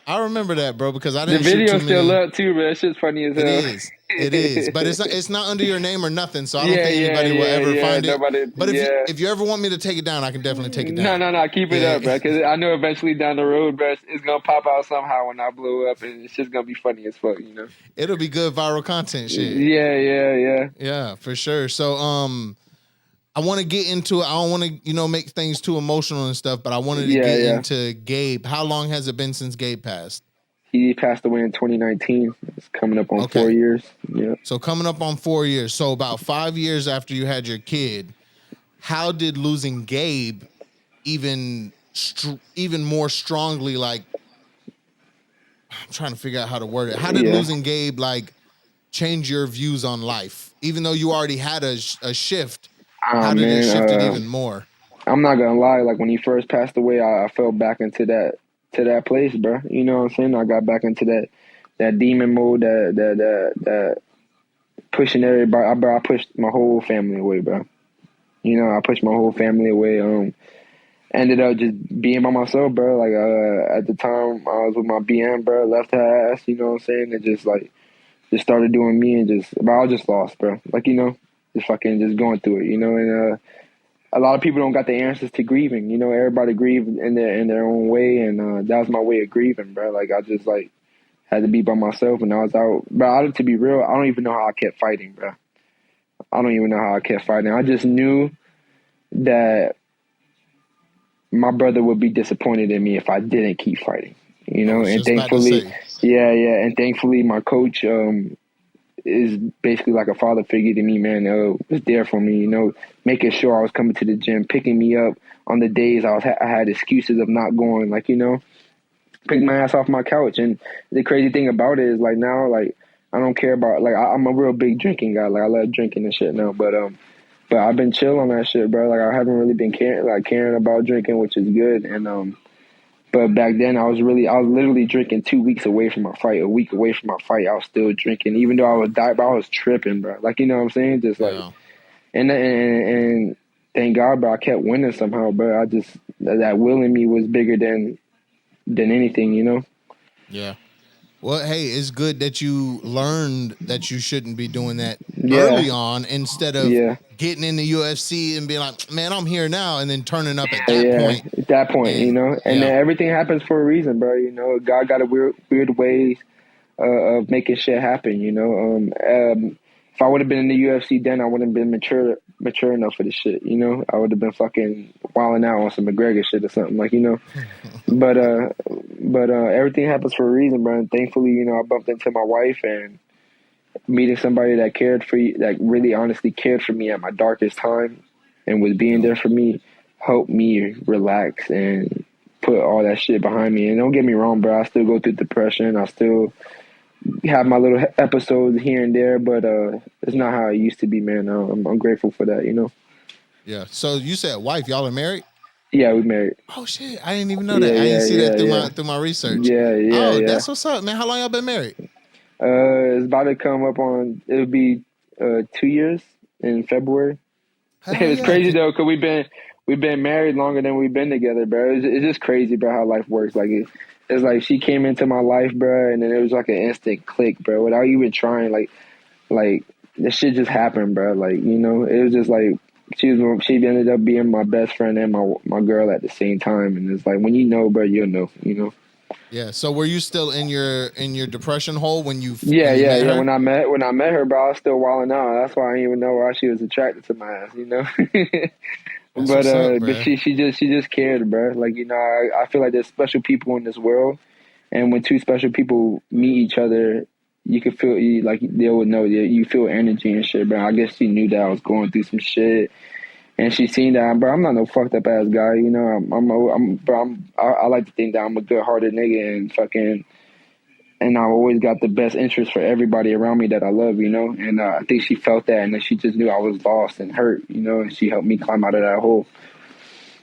I remember that, bro, because I didn't. The video's still up too, bro. That shit's funny as hell. It is, but it's not under your name or nothing, so I don't think anybody will ever find it. But if you ever want me to take it down, I can definitely take it down. No, keep it up, bro, because I know eventually down the road, bro, it's gonna pop out somehow when I blow up, and it's just gonna be funny as fuck, you know. It'll be good viral content, shit. Yeah, for sure. So, I want to get into it. I don't want to, you know, make things too emotional and stuff, but I wanted to get into Gabe. How long has it been since Gabe passed? He passed away in 2019. It's coming up on 4 years. Yeah. So coming up on 4 years. So about 5 years after you had your kid, how did losing Gabe even more strongly, like, I'm trying to figure out how to word it. How did losing Gabe, like, change your views on life? Even though you already had a shift, how did it shift it even more? I'm not going to lie. Like, when he first passed away, I fell back into that place, bro. You know what I'm saying? I got back into that demon mode, that pushing everybody. I pushed my whole family away, bro. You know, I pushed my whole family away. Ended up just being by myself, bro. Like, at the time, I was with my BM, bro. Left her ass, you know what I'm saying? And just started doing me, and but I was just lost, bro. Like, you know, just going through it, you know, and a lot of people don't got the answers to grieving. You know, everybody grieve in their own way, and that was my way of grieving, bro. Like, I just had to be by myself, and I was out. But to be real, I don't even know how I kept fighting, bro. I don't even know how I kept fighting. I just knew that my brother would be disappointed in me if I didn't keep fighting. You know, and thankfully, and thankfully, my coach is basically like a father figure to me, man. Was there for me, you know, making sure I was coming to the gym, picking me up on the days I had excuses of not going, like, you know, pick my ass off my couch. And the crazy thing about it is, like, now, like, I don't care about, like, I'm a real big drinking guy. Like, I love drinking and shit now, but I've been chill on that shit, bro. Like, I haven't really been caring about drinking, which is good. And But back then, I was literally drinking 2 weeks away from my fight, a week away from my fight. I was still drinking, even though I was but I was tripping, bro. Like, you know what I'm saying? Just like, Yeah. and thank God, bro, I kept winning somehow. But I just that will in me was bigger than anything, you know. Yeah. Well, hey, it's good that you learned that you shouldn't be doing that Yeah, early on instead of yeah, getting in the UFC and being like, man, I'm here now, and then turning up at that yeah. point. At that point, you And know, and yeah, then everything happens for a reason, bro. You know, God got a weird way of making shit happen. You know, if I would have been in the UFC then, I wouldn't have been mature enough for the shit. You know, I would have been fucking wilding out on some McGregor shit or something, like, you know. But everything happens for a reason, bro. And thankfully, you know, I bumped into my wife, and meeting somebody that cared for you, that really honestly cared for me at my darkest time, and was being there for me, helped me relax and put all that shit behind me. And don't get me wrong, bro, I still go through depression. I still have my little episodes here and there, but it's not how it used to be, man. I'm grateful for that, you know. yeah. So you said wife, y'all are married? Yeah, we married. Oh shit, I didn't even know Yeah, that. I didn't yeah, see that yeah, yeah. through my research. Yeah, yeah, Oh, yeah. that's what's up, man. How long y'all been married? It's about to come up on. It'll be 2 years in February. Hell It's yeah. crazy though, cause we've been married longer than we've been together, bro. It's just crazy, bro, how life works. Like it's like she came into my life, bro, and then it was like an instant click, bro, without even trying. Like this shit just happened, bro. Like, you know, it was just like she ended up being my best friend and my girl at the same time, and it's like when you know, bro, you'll know, you know. Yeah. So were you still in your depression hole when you Yeah, yeah, met yeah. her? When I met her, bro, I was still wilding out. That's why I didn't even know why she was attracted to my ass, you know. That's what's up, But bro. she just cared, bro. Like, you know, I feel like there's special people in this world, and when two special people meet each other, you can feel like they would know that you feel energy and shit, bro. I guess she knew that I was going through some shit, and she seen that, bro. I'm not no fucked up ass guy, you know. I like to think that I'm a good hearted nigga and fucking. And I've always got the best interest for everybody around me that I love, you know. And I think she felt that, and then she just knew I was lost and hurt, you know. And she helped me climb out of that hole.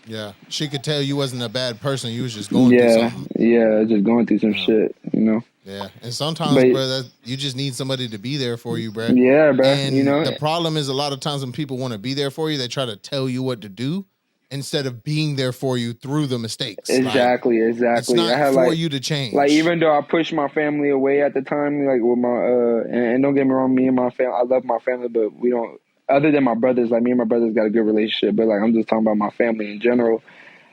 Yeah. She could tell you wasn't a bad person. You was just going through Yeah, something. yeah, just going through some shit, you know. Yeah. And sometimes, But bro, you just need somebody to be there for you, bro. yeah, bro, you And know, the problem is a lot of times when people want to be there for you, they try to tell you what to do instead of being there for you through the mistakes. Like, it's exactly. I not had for you to change. even though I pushed my family away at the time, like with my and don't get me wrong, me and my family, I love my family, but we don't. Other than my brothers, like me and my brothers got a good relationship, but like I'm just talking about my family in general.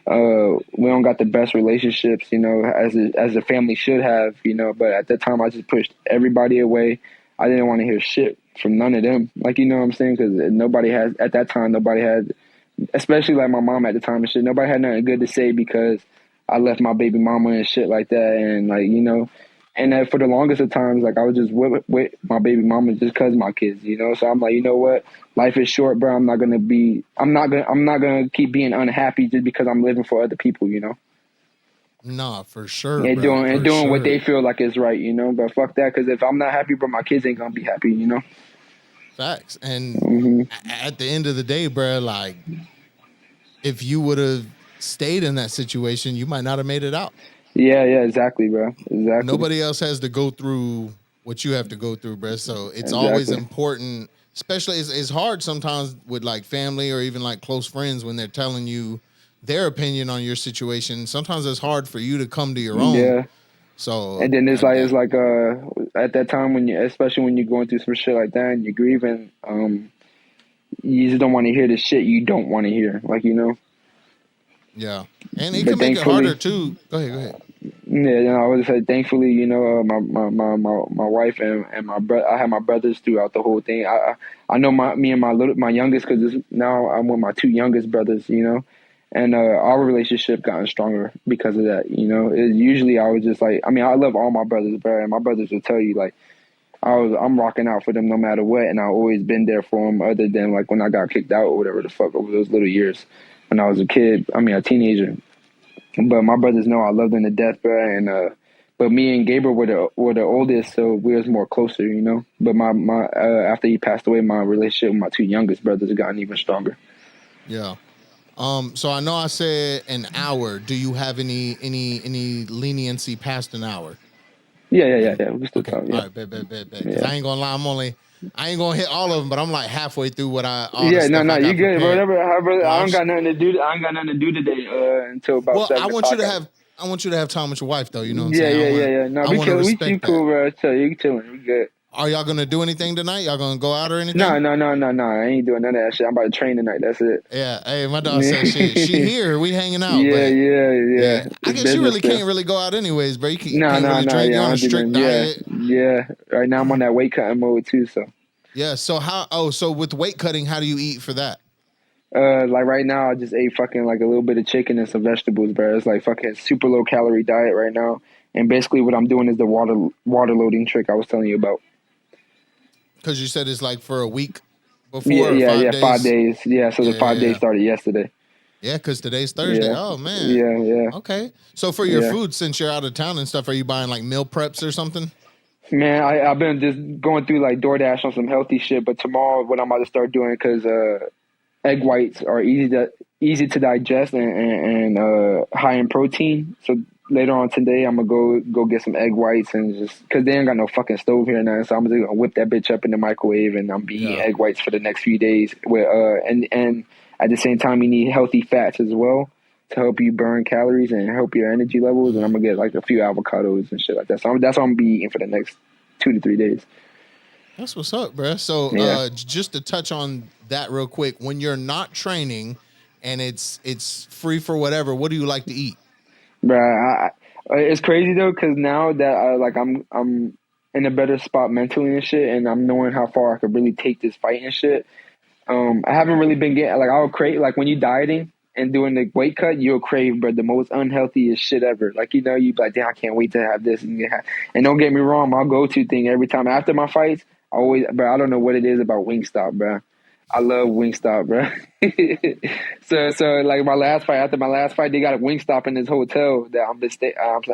We don't got the best relationships, you know, as a family should have, you know. But at that time, I just pushed everybody away. I didn't want to hear shit from none of them, like, you know what I'm saying? Because at that time, nobody had, especially like my mom at the time and shit. Nobody had nothing good to say because I left my baby mama and shit like that, and like, you know. And then for the longest of times, like I was just with my baby mama just cause my kids, you know. So I'm like, you know what? Life is short, bro. I'm not gonna keep being unhappy just because I'm living for other people, you know. Nah, for sure, And bro. doing For what sure. they feel like is right, you know. But fuck that, because if I'm not happy, bro, my kids ain't gonna be happy, you know. Facts. And Hmm. at the end of the day, bro, like if you would have stayed in that situation, you might not have made it out. Yeah, yeah, exactly, bro. Exactly, Nobody else has to go through what you have to go through, bro. So it's always exactly. important, especially it's hard sometimes with like family or even like close friends when they're telling you their opinion on your situation. Sometimes it's hard for you to come to your own. Yeah. So And then it's like at that time when especially when you're going through some shit like that and you're grieving, you just don't want to hear the shit you don't want to hear, like, you know. yeah, and it But can make it harder thankfully, too. Go ahead, go ahead. yeah, you know, I would say thankfully, you know, my wife and my brother, I had my brothers throughout the whole thing. I know me and my youngest, because now I'm with my two youngest brothers, you know. And our relationship gotten stronger because of that, you know. Usually I was just like, I mean, I love all my brothers, bro, and my brothers will tell you, like, I'm rocking out for them no matter what, and I've always been there for them. Other than like when I got kicked out or whatever the fuck over those little years when I was a kid. I mean, a teenager. But my brothers know I love them to death, bro. And but me and Gabriel were the oldest, so we was more closer, you know. But my after he passed away, my relationship with my two youngest brothers has gotten even stronger. Yeah. So I know I said an hour. Do you have any leniency past an hour? Yeah. We still Okay. talk. All Yeah. right, bet. Because I ain't gonna lie, I ain't gonna hit all of them, but I'm like halfway through all the Yeah, stuff I you got good, bro. prepared. Whatever. No, I don't got nothing to do. I ain't got nothing to do today until about well, 7 o'clock. I want you to have time with your wife though. You know what I'm Yeah, saying? yeah. No, I we want to chilling. You respect that. cool, bro. Chill. You chilling. We good. Are y'all gonna do anything tonight? Y'all gonna go out or No. anything? I ain't doing none of that shit. I'm about to train tonight. That's it. Yeah. Hey, my dog said shit. She here. We hanging out, Yeah, but yeah. I It's guess you business really still. can't really go out anyways, bro. You No, can't really drink. yeah. You're I on a don't do strict nothing. diet. Yeah. Right now I'm on that weight cutting mode too. So, Yeah. So so with weight cutting, how do you eat for that? like right now I just ate fucking like a little bit of chicken and some vegetables, bro. It's like fucking super low calorie diet right now. And basically what I'm doing is the water loading trick I was telling you about. Because you said it's like for a week before or 5 days. 5 days. Yeah, so the 5 days Yeah. started yesterday. Yeah, because today's Thursday. Yeah. Oh man. Yeah. Okay. So for your food, since you're out of town and stuff, are you buying like meal preps or something? Man, I've been just going through like DoorDash on some healthy shit, but tomorrow what I'm about to start doing because egg whites are easy to digest and high in protein. So later on today, I'm gonna go get some egg whites and just because they ain't got no fucking stove here now, so I'm just gonna whip that bitch up in the microwave and I'm be eating egg whites for the next few days. With and at the same time, you need healthy fats as well to help you burn calories and help your energy levels. And I'm gonna get like a few avocados and shit like that. So that's what I'm gonna be eating for the next 2 to 3 days. That's what's up, bro. So just to touch on that real quick, when you're not training and it's free for whatever, what do you like to eat? Bruh, it's crazy though, cause now that like I'm in a better spot mentally and shit, and I'm knowing how far I could really take this fight and shit. I haven't really been getting like I'll crave like when you dieting and doing the weight cut, you'll crave, but the most unhealthiest shit ever. Like you be like, damn, I can't wait to have this. And don't get me wrong, my go-to thing every time after my fights, but I don't know what it is about Wingstop, bro. I love Wingstop, bro. so like after my last fight, they got a Wingstop in this hotel that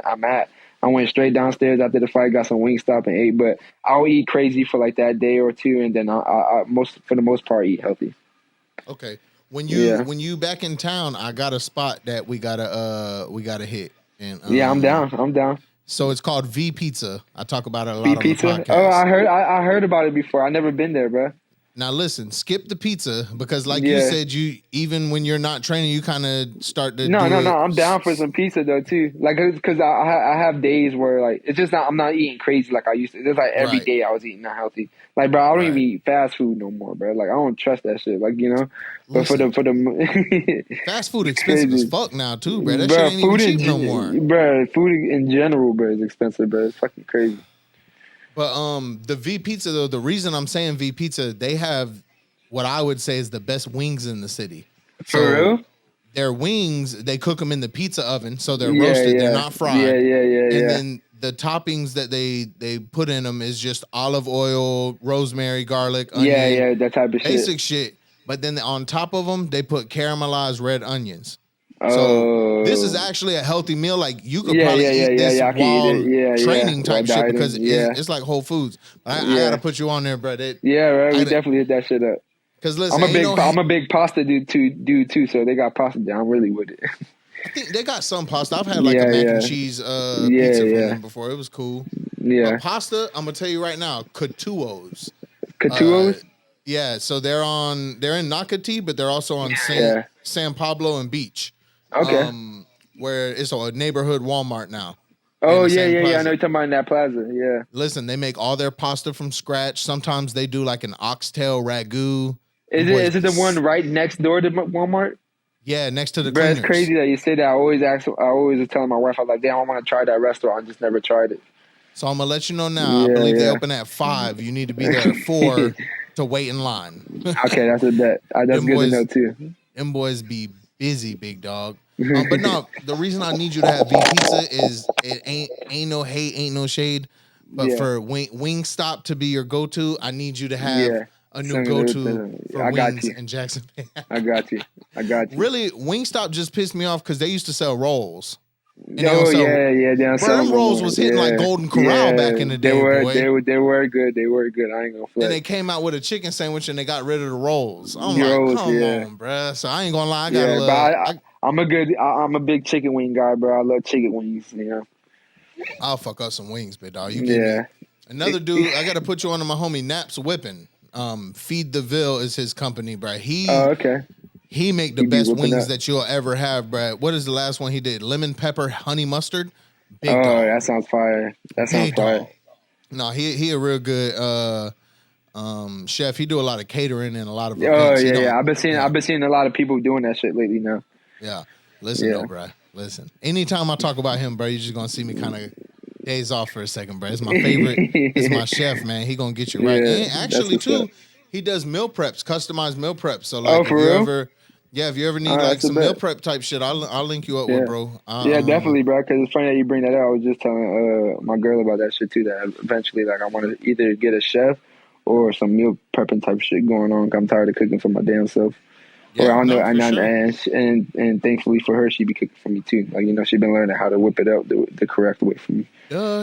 I'm at. I went straight downstairs after the fight, got some Wingstop and ate. But I'll eat crazy for like that day or two, and then I for the most part eat healthy. Okay, when you back in town, I got a spot that we gotta hit. And I'm down. So it's called V Pizza. I talk about it a lot V on Pizza. the podcast. Oh, I heard about it before. I never been there, bro. Now listen, skip the pizza because like you said, you even when you're not training, you kind of start to No. I'm down for some pizza though too. Like because I have days where like it's just not I'm not eating crazy like I used to. It's like every day I was eating not healthy. Like bro, I don't even eat fast food no more, bro. Like I don't trust that shit. Like but listen, for the fast food expensive as fuck now too, bro. That bro, shit ain't even cheap no more. Bro, food in general, bro, is expensive, bro. It's fucking crazy. But the V Pizza though, the reason I'm saying V Pizza, they have what I would say is the best wings in the city. For real? Their wings, they cook them in the pizza oven, so they're roasted, they're not fried. And then the toppings that they put in them is just olive oil, rosemary, garlic, onion. That type of basic shit. But then on top of them, they put caramelized red onions. Oh. So this is actually a healthy meal. Like you could probably eat this while training type shit because it's like Whole Foods. I gotta put you on there, bro. Right. We definitely hit that shit up. Because listen, I'm a big pasta dude too. So they got pasta down. I'm really with it. I think they got some pasta. I've had like a mac and cheese pizza from them before. It was cool. Yeah. But pasta, I'm gonna tell you right now, Catuo's. Catuo's? So they're in Nacatee, but they're also on San Pablo and Beach. Okay. Where it's a neighborhood Walmart now. Oh yeah. I know you're talking about in that plaza. Yeah. Listen, they make all their pasta from scratch. Sometimes they do like an oxtail ragu. Is it the one right next door to Walmart? Yeah, next to the Bro, cleaners. it's crazy that you say that. I always was telling my wife, I was like, damn, I want to try that restaurant. I just never tried it. So I'm gonna let you know now. I believe they open at 5. You need to be there at 4 to wait in line. Okay, that's a bet. That's good to know too. Them boys be busy, big dog. But no, the reason I need you to have V Pizza is it ain't no hate, ain't no shade. But for Wingstop to be your go-to, I need you to have a new go-to for wings in Jacksonville. I got you. Really, Wingstop just pissed me off because they used to sell rolls. And they gonna sell, down Burn Rolls was hitting like Golden Corral back in the day, boy. They were good. They were good. I ain't gonna flex. Then they came out with a chicken sandwich and they got rid of the rolls. I'm like, come on, bruh. So I ain't gonna lie, I got I'm a big chicken wing guy, bro. I love chicken wings, you know. I'll fuck up some wings, big dog. You give me another dude. I gotta put you on to my homie Naps Whipping. Feed the Ville is his company, bro. He make the best wings that you'll ever have, bro. What is the last one he did? Lemon pepper, honey mustard. Big dog. That sounds fire. No, he a real good chef. He do a lot of catering and a lot of events. I've been seeing a lot of people doing that shit lately now. Yeah. Listen though, bro. Listen. Anytime I talk about him, bro, you're just gonna see me kind of days off for a second, bro. It's my favorite. It's my chef, man. He gonna get you right. And actually too, he does meal preps, customized meal preps. So like if you ever need like some meal prep type shit, I'll link you up with, bro. Definitely, bro. Because it's funny that you bring that up. I was just telling my girl about that shit too. That eventually, like, I want to either get a chef or some meal prepping type shit going on. I'm tired of cooking for my damn self. Or I don't know, and thankfully for her, she be cooking for me too. Like, you know, she been learning how to whip it up the correct way for me.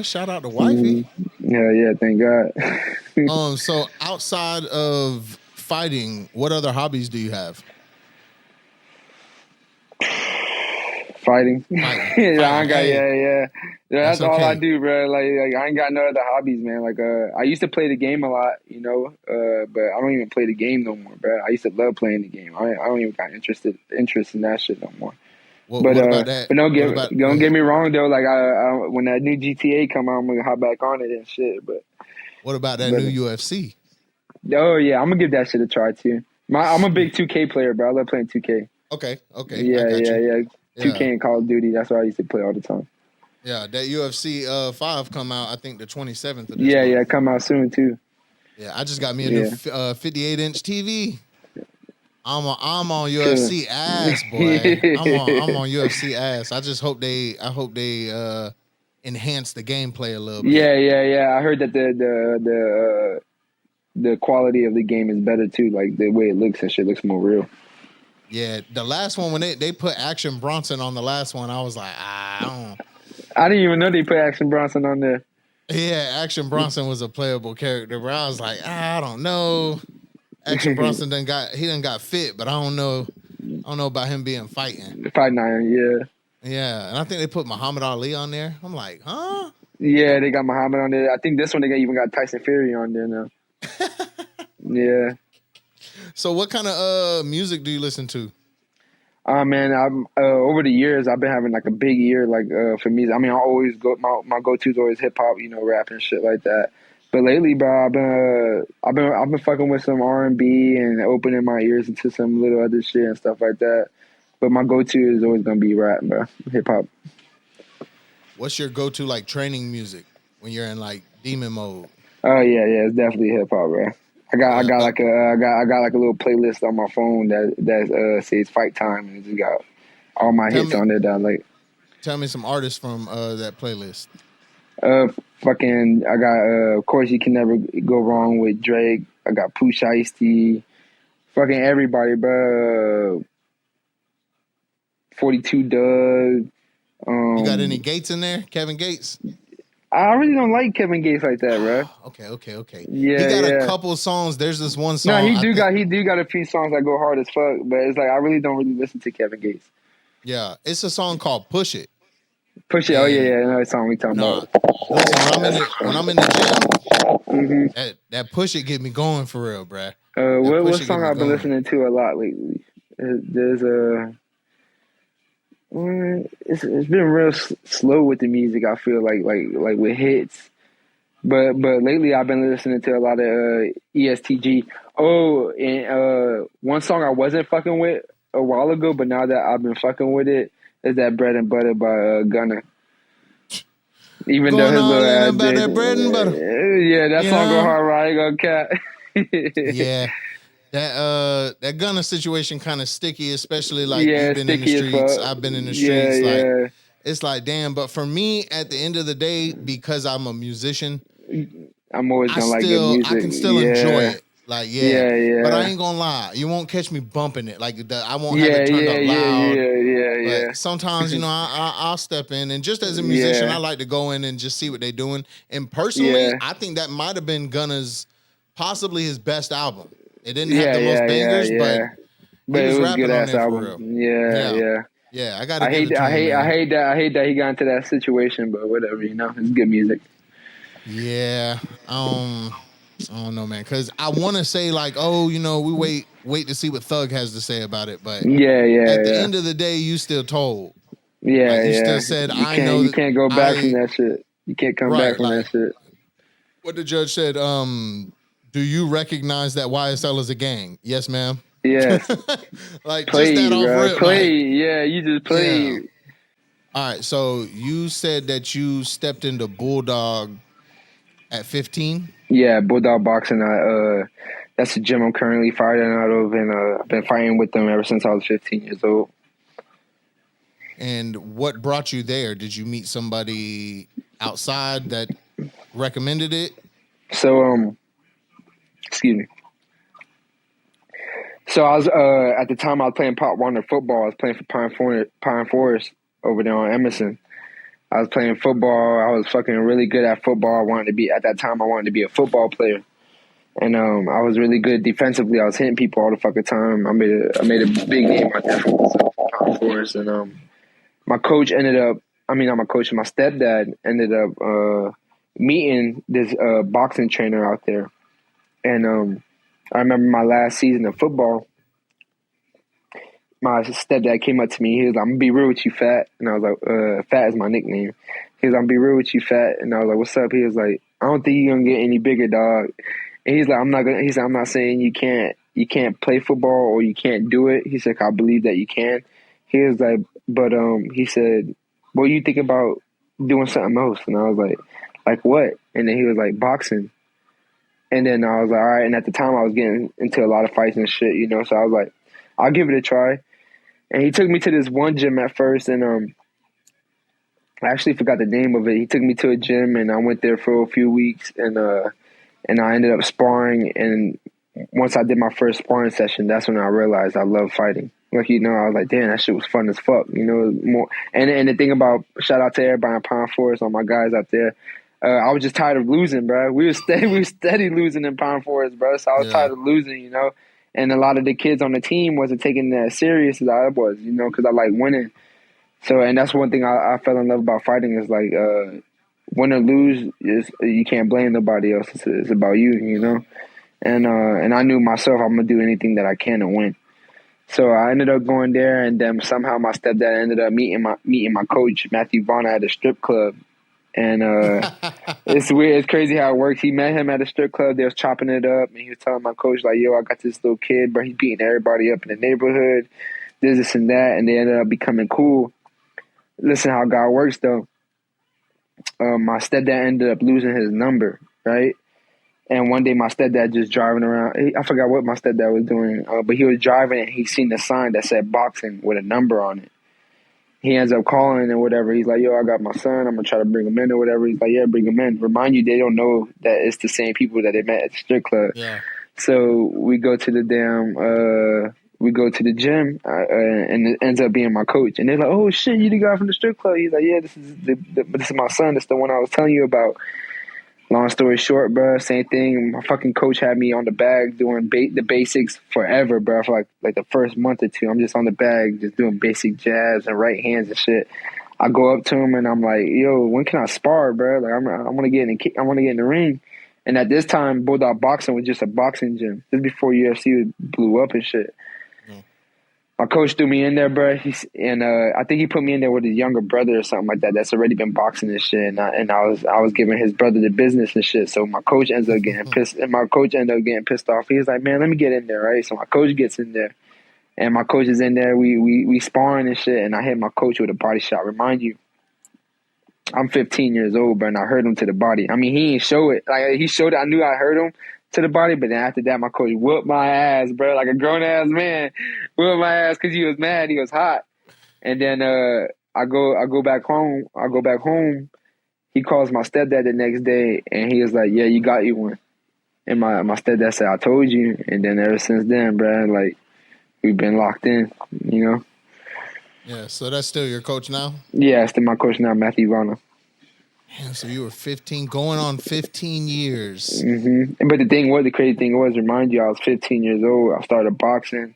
Shout out to wifey. Yeah, thank God. So outside of fighting, what other hobbies do you have? Fighting. That's all I do, bro. Like I ain't got no other hobbies, man. Like I used to play the game a lot, you know, but I don't even play the game no more, bro. I used to love playing the game. I don't even got interest in that shit no more. What about that? But don't get me wrong though. Like I when that new GTA come out, I'm gonna hop back on it and shit. But what about that new UFC? Oh yeah, I'm gonna give that shit a try too. I'm a big 2K player, bro. I love playing 2K. Okay. Yeah. 2K and Call of Duty. That's what I used to play all the time. Yeah, that UFC 5 come out, I think the 27th of this month. Yeah, come out soon too. Yeah, I just got me a new 58-inch TV. I'm on UFC ass, boy. I'm on UFC ass. I just hope they enhance the gameplay a little bit. Yeah. I heard that the quality of the game is better too. Like the way it looks and shit looks more real. Yeah, the last one when they put Action Bronson on the last one, I was like, I didn't even know they put Action Bronson on there. Yeah, Action Bronson was a playable character, but I was like, I don't know. Action Bronson done got fit, but I don't know about him being fighting. Fighting iron, yeah. Yeah, and I think they put Muhammad Ali on there. I'm like, huh? Yeah, they got Muhammad on there. I think this one they even got Tyson Fury on there now. Yeah. So what kind of music do you listen to? Man, I'm over the years I've been having like a big year for music. I mean, I always my go-to is always hip hop, you know, rap and shit like that. But lately, bro, I've been fucking with some R&B and opening my ears into some little other shit and stuff like that. But my go-to is always gonna be rap, bro, hip hop. What's your go-to like training music when you're in like demon mode? Oh yeah, it's definitely hip hop, bro. I got like a little playlist on my phone that says Fight Time, and it's just got all my hits on there that I like. Tell me some artists from that playlist. I got of course you can never go wrong with Drake. I got Pooh Shiesty, fucking everybody, bro. 42 Doug. You got any Gates in there? Kevin Gates? I really don't like Kevin Gates like that, bro. Okay. Yeah, he got a couple songs. There's this one song. No, he got a few songs that go hard as fuck, but it's like I really don't listen to Kevin Gates. Yeah, it's a song called Push It. Push It. And, another song we talking about. Listen, when I'm in the gym, that Push It get me going for real, bro. What song I've been listening to a lot lately? There's it's been real slow with the music. I feel like with hits, but lately I've been listening to a lot of ESTG. Oh, and one song I wasn't fucking with a while ago, but now that I've been fucking with it, is that Bread and Butter by Gunna. Even going though his little ass about that bread and butter. That song go hard, right? Go cat. Yeah. That Gunna situation kind of sticky, especially like you've been in the streets. I've been in the streets. Like it's like damn. But for me, at the end of the day, because I'm a musician, I'm always gonna like good music. I can still enjoy it. Like, but I yeah. ain't gonna lie, you won't catch me bumping it. Like, I won't have Yeah, it turned yeah, up yeah, loud. yeah. But sometimes, I'll step in, and just as a musician, I Yeah, like to go in and just see what they're doing. And personally, yeah, I think that might have been Gunna's possibly his best album. It didn't have yeah, the most yeah, yeah, bangers, but yeah. he But it was was a good rapping on ass there for album. real. Yeah, Yeah, yeah. yeah, I got to give it to him, I man. hate that he got into that situation, but whatever, it's good music. Yeah, I don't know, man, because I want to say like, oh, we wait to see what Thug has to say about it, but Yeah, at the yeah, end of the day, you still told. yeah, Like you still yeah. said, I know You that can't go back from that shit. You can't come back right. from that Like shit. what the judge said. Do you recognize that YSL is a gang? Yes, ma'am. Yes, Like just that played, off bro. rip. Like Played. Yeah, you just yeah. played. All right. So you said that you stepped into Bulldog at 15. Yeah, Bulldog Boxing. That's the gym I'm currently fighting out of, and I've been fighting with them ever since I was 15 years old. And what brought you there? Did you meet somebody outside that recommended it? So, excuse me. So I was at the time I was playing Pop Warner football. I was playing for Pine Forest over there on Emerson. I was playing football. I was fucking really good at football. At that time I wanted to be a football player. And I was really good defensively. I was hitting people all the fucking time. I made a big name out there for myself in Pine Forest. And my coach ended up not my coach, my stepdad ended up meeting this boxing trainer out there. And I remember my last season of football, my stepdad came up to me. He was like, I'm gonna be real with you, Fat. And I was like, Fat is my nickname. He was like, I'm gonna be real with you, Fat. And I was like, what's up? He was like, I don't think you're gonna get any bigger, dog. And he's like, I'm not saying you can't play football or you can't do it. He said, I believe that you can. He was like, but he said, what do you think about doing something else? And I was like what? And then he was like, boxing. And then I was like, all right. And at the time I was getting into a lot of fights and shit, so I was like, I'll give it a try. And he took me to this one gym at first, and I actually forgot the name of it. He took me to a gym, and I went there for a few weeks, and I ended up sparring. And once I did my first sparring session, that's when I realized I love fighting. Like, I was like, damn, that shit was fun as fuck. More. And the thing about, shout out to everybody in Pine Forest, all my guys out there. I was just tired of losing, bro. We were steady losing in Pine Forest, bro. So I was tired of losing, And a lot of the kids on the team wasn't taking that serious as I was, because I like winning. So, and that's one thing I fell in love about fighting is like, win or lose, you can't blame nobody else. It's about you, And I knew myself I'm gonna do anything that I can to win. So I ended up going there, and then somehow my stepdad ended up meeting my coach Matthew Vaughn at a strip club. And it's weird. It's crazy how it works. He met him at a strip club. They was chopping it up, and he was telling my coach, like, yo, I got this little kid, bro. He's beating everybody up in the neighborhood, this and that. And they ended up becoming cool. Listen how God works, though. My stepdad ended up losing his number, right? And one day my stepdad just driving around. I forgot what my stepdad was doing, but he was driving and he seen the sign that said boxing with a number on it. He ends up calling and whatever. He's like, yo, I got my son. I'm going to try to bring him in or whatever. He's like, yeah, bring him in. Remind you, they don't know that it's the same people that they met at the strip club. Yeah. So we go to the gym and it ends up being my coach. And they're like, oh, shit, you the guy from the strip club? He's like, yeah, this is my son. That's the one I was telling you about. Long story short, bro, same thing. My fucking coach had me on the bag doing the basics forever, bro. For like the first month or two, I'm just on the bag, just doing basic jabs and right hands and shit. I go up to him and I'm like, "Yo, when can I spar, bro? Like, I want to get in the ring." And at this time, Bulldog Boxing was just a boxing gym. This is before UFC blew up and shit. My coach threw me in there, bro. I think he put me in there with his younger brother or something like that. That's already been boxing and shit. And I was giving his brother the business and shit. So my coach ends up getting pissed. And my coach ended up getting pissed off. He was like, "Man, let me get in there, right?" So my coach gets in there, and my coach is in there. We sparring and shit. And I hit my coach with a body shot. Remind you, I'm 15 years old, bro, and I hurt him to the body. I mean, he didn't show it. Like, he showed it. I knew I hurt him to the body, but then after that, my coach whooped my ass, bro, like a grown-ass man. Whooped my ass because he was mad. He was hot. And then I go back home. He calls my stepdad the next day, and he was like, yeah, you got you one. And my stepdad said, I told you. And then ever since then, bro, like, we've been locked in, you know? Yeah, so that's still your coach now? Yeah, still my coach now, Matthew Varner. Damn, so you were 15, going on 15 years. Mm-hmm. But the crazy thing was, remind you, I was 15 years old. I started boxing.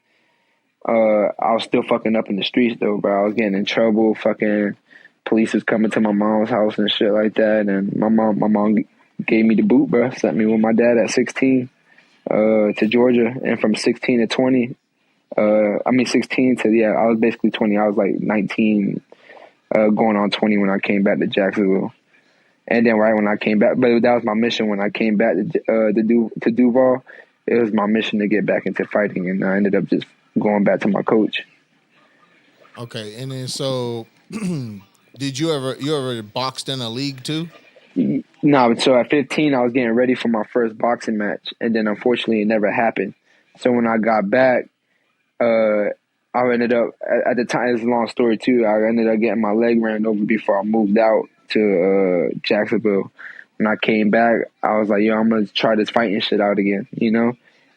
I was still fucking up in the streets, though, bro. I was getting in trouble. Fucking police was coming to my mom's house and shit like that. And my mom gave me the boot, bro. Sent me with my dad at 16 to Georgia. And from 16 to 20, 16 to, I was basically 20. I was like 19, going on 20 when I came back to Jacksonville. And then right when I came back, but that was my mission when I came back to Duval. It was my mission to get back into fighting, and I ended up just going back to my coach. Okay, and then so did you ever boxed in a league too? No, so at 15, I was getting ready for my first boxing match, and then unfortunately it never happened. So when I got back, I ended up, at the time, it's a long story too, I ended up getting my leg ran over before I moved out to Jacksonville. When I came back, I was like, yo, I'm going to try this fighting shit out again, you know?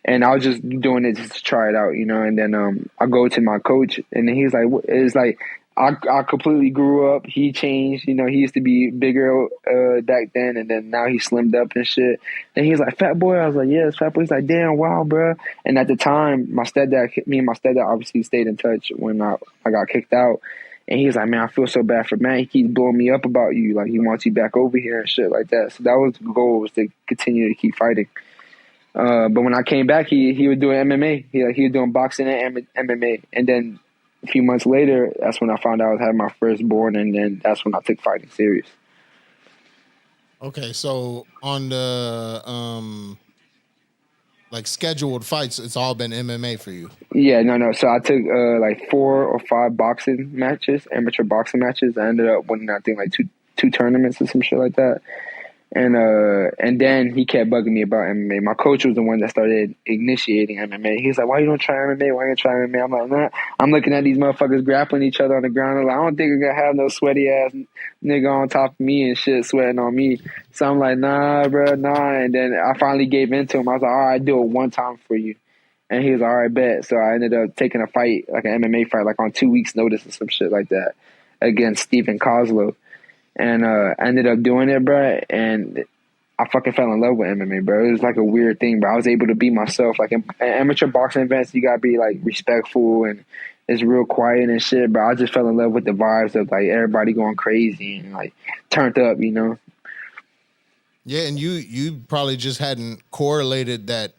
And I was just doing it just to try it out, you know? And then I go to my coach, and then he's like, it's like, I completely grew up. He changed, you know. He used to be bigger back then, and then now he slimmed up and shit. And he's like, "Fat boy." I was like, "Yeah, it's fat boy." He's like, "Damn, wow, bro." And at the time, me and my stepdad obviously stayed in touch when I got kicked out. And he's like, "Man, I feel so bad for Matt. He keeps blowing me up about you. Like, he wants you back over here and shit like that." So that was the goal, was to continue to keep fighting. But when I came back, he was doing MMA. He was doing boxing and MMA. And then a few months later, that's when I found out I was having my firstborn, and then that's when I took fighting serious. Okay, so on the like scheduled fights, it's all been MMA for you. Yeah, no. So I took like 4 or 5 boxing matches, amateur boxing matches. I ended up winning, I think, like two tournaments or some shit like that. And then he kept bugging me about MMA. My coach was the one that started initiating MMA. He's like, "Why you don't try MMA? Why you don't try MMA?" I'm like, "Nah." I'm looking at these motherfuckers grappling each other on the ground. I'm like, "I don't think we're gonna have no sweaty ass nigga on top of me and shit sweating on me." So I'm like, "Nah, bro, nah." And then I finally gave in to him. I was like, "All right, do it one time for you." And he was like, "All right, bet." So I ended up taking a fight, like an MMA fight, like on 2 weeks' notice or some shit like that, against Stephen Kozlow. And I ended up doing it, bro, and I fucking fell in love with MMA, bro. It was like a weird thing, bro. I was able to be myself. Like in amateur boxing events, you gotta be like respectful, and it's real quiet and shit, bro. I just fell in love with the vibes of like everybody going crazy and like turned up, you know? Yeah, and you probably just hadn't correlated that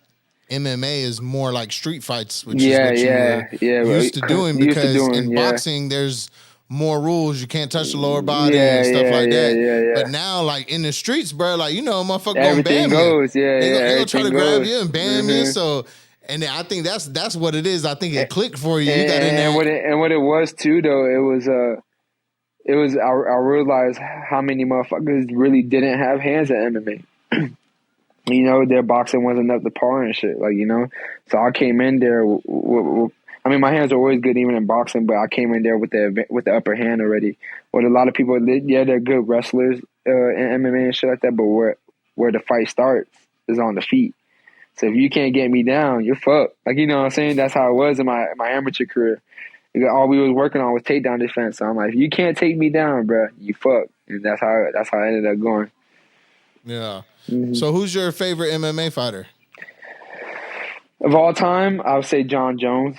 MMA is more like street fights, which is what you were used to doing, because in boxing there's more rules. You can't touch the lower body and stuff like that. Yeah. But now, like in the streets, bro, like, you know, motherfucker gonna Everything bam goes, you. They gonna try to grab goes. you and bam you. So, and then I think that's what it is. I think it clicked for you. You got in there. And what it was too, though, it was I realized how many motherfuckers really didn't have hands at MMA. You know, their boxing wasn't up to par and shit, like, you know. So I came in there. I mean, my hands are always good even in boxing, but I came in there with the upper hand already. What a lot of people, they're good wrestlers in MMA and shit like that, but where the fight starts is on the feet. So if you can't get me down, you're fucked. Like, you know what I'm saying? That's how it was in my amateur career. All we was working on was takedown defense. So I'm like, if you can't take me down, bro, you fucked. And that's how I ended up going. Yeah. Mm-hmm. So who's your favorite MMA fighter? Of all time, I would say John Jones.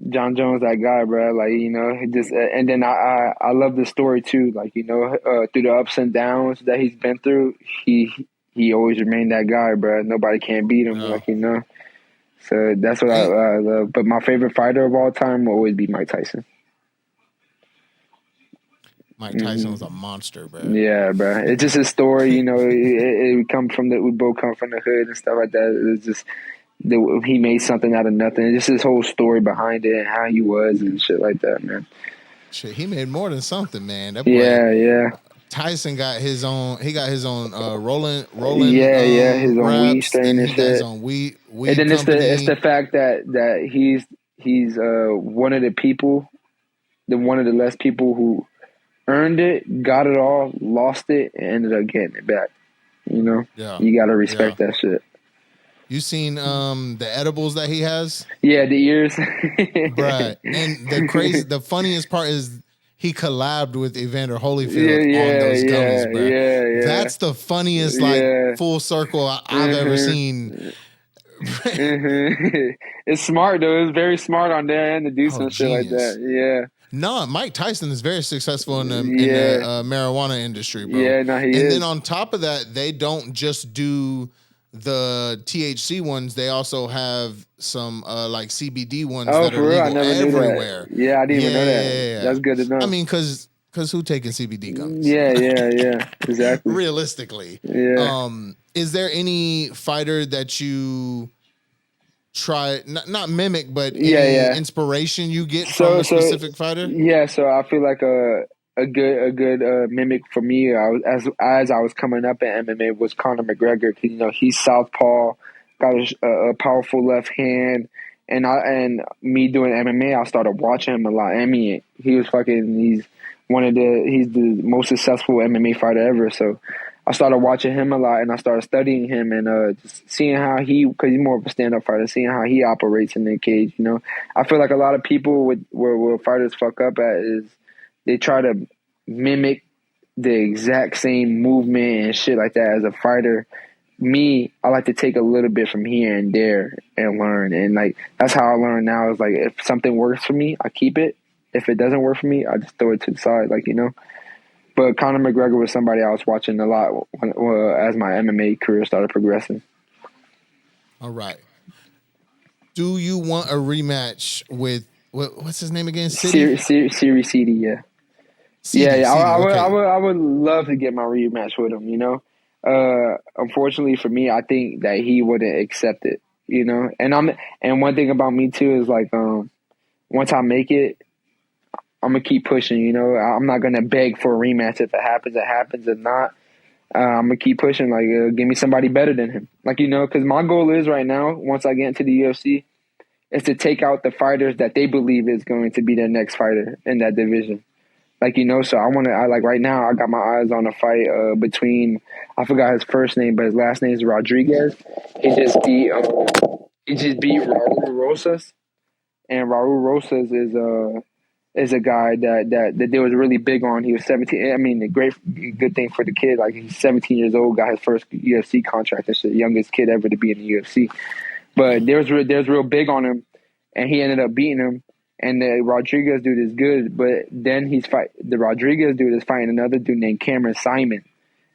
John Jones, that guy, bro. Like, you know, just, and then I love the story too. Like, you know, through the ups and downs that he's been through, he always remained that guy, bro. Nobody can beat him, like, you know. So that's what I love. But my favorite fighter of all time will always be Mike Tyson. Mike Tyson was a monster, bro. Yeah, bro. It's just a story, you know. We both come from the hood and stuff like that. It's just he made something out of nothing. It's just his whole story behind it and how he was and shit like that, man. Shit, he made more than something, man. That boy, yeah. Tyson got his own. He got his own rolling. His own weed strain and shit. Got his own weed and then it's the fact that he's one of the people, one of the less people who earned it, got it all, lost it, and ended up getting it back. You know, you got to respect that shit. You seen the edibles that he has? Yeah, the ears. Bruh. And the funniest part is he collabed with Evander Holyfield Yeah, on those gummies, bruh. yeah. That's the funniest full circle I've ever seen. It's smart though. It's very smart on their end to do some shit like genius. that. Yeah. No, Mike Tyson is very successful in the marijuana industry, bro. Yeah, no, he is. And then on top of that, they don't just do the THC ones. They also have some like CBD ones that are legal everywhere. Yeah, I didn't even know that. That's good to know. I mean, because who taking CBD gummies? Yeah, exactly. Realistically, is there any fighter that you try not mimic, but any inspiration you get from a specific fighter? Yeah, so I feel like a good mimic for me as I was coming up in MMA was Conor McGregor. You know, he's southpaw, got a powerful left hand, and me doing MMA, I started watching him a lot. I mean, he's the most successful MMA fighter ever. So I started watching him a lot, and I started studying him and just seeing how because he's more of a stand-up fighter, seeing how he operates in the cage. You know, I feel like a lot of people where fighters fuck up at is they try to mimic the exact same movement and shit like that as a fighter. Me, I like to take a little bit from here and there and learn, and like that's how I learn now. Is like if something works for me, I keep it. If it doesn't work for me, I just throw it to the side, like, you know. But Conor McGregor was somebody I was watching a lot as my MMA career started progressing. All right. Do you want a rematch with what's his name again? Siri CD, yeah. I would love to get my rematch with him. You know, unfortunately for me, I think that he wouldn't accept it. You know, and one thing about me too is like, once I make it, I'm gonna keep pushing. You know, I'm not gonna beg for a rematch. If it happens, it happens. If not, I'm gonna keep pushing. Like, give me somebody better than him. Like, you know, because my goal is right now, once I get into the UFC, is to take out the fighters that they believe is going to be their next fighter in that division. Like, you know, so like right now, I got my eyes on a fight between, I forgot his first name, but his last name is Rodriguez. He just beat Raul Rosas, and Raul Rosas is a guy that they was really big on. He was 17. I mean, good thing for the kid. Like, he's 17 years old, got his first UFC contract. That's the youngest kid ever to be in the UFC. But there's real big on him, and he ended up beating him. And the Rodriguez dude is good, but then the Rodriguez dude is fighting another dude named Cameron Simon.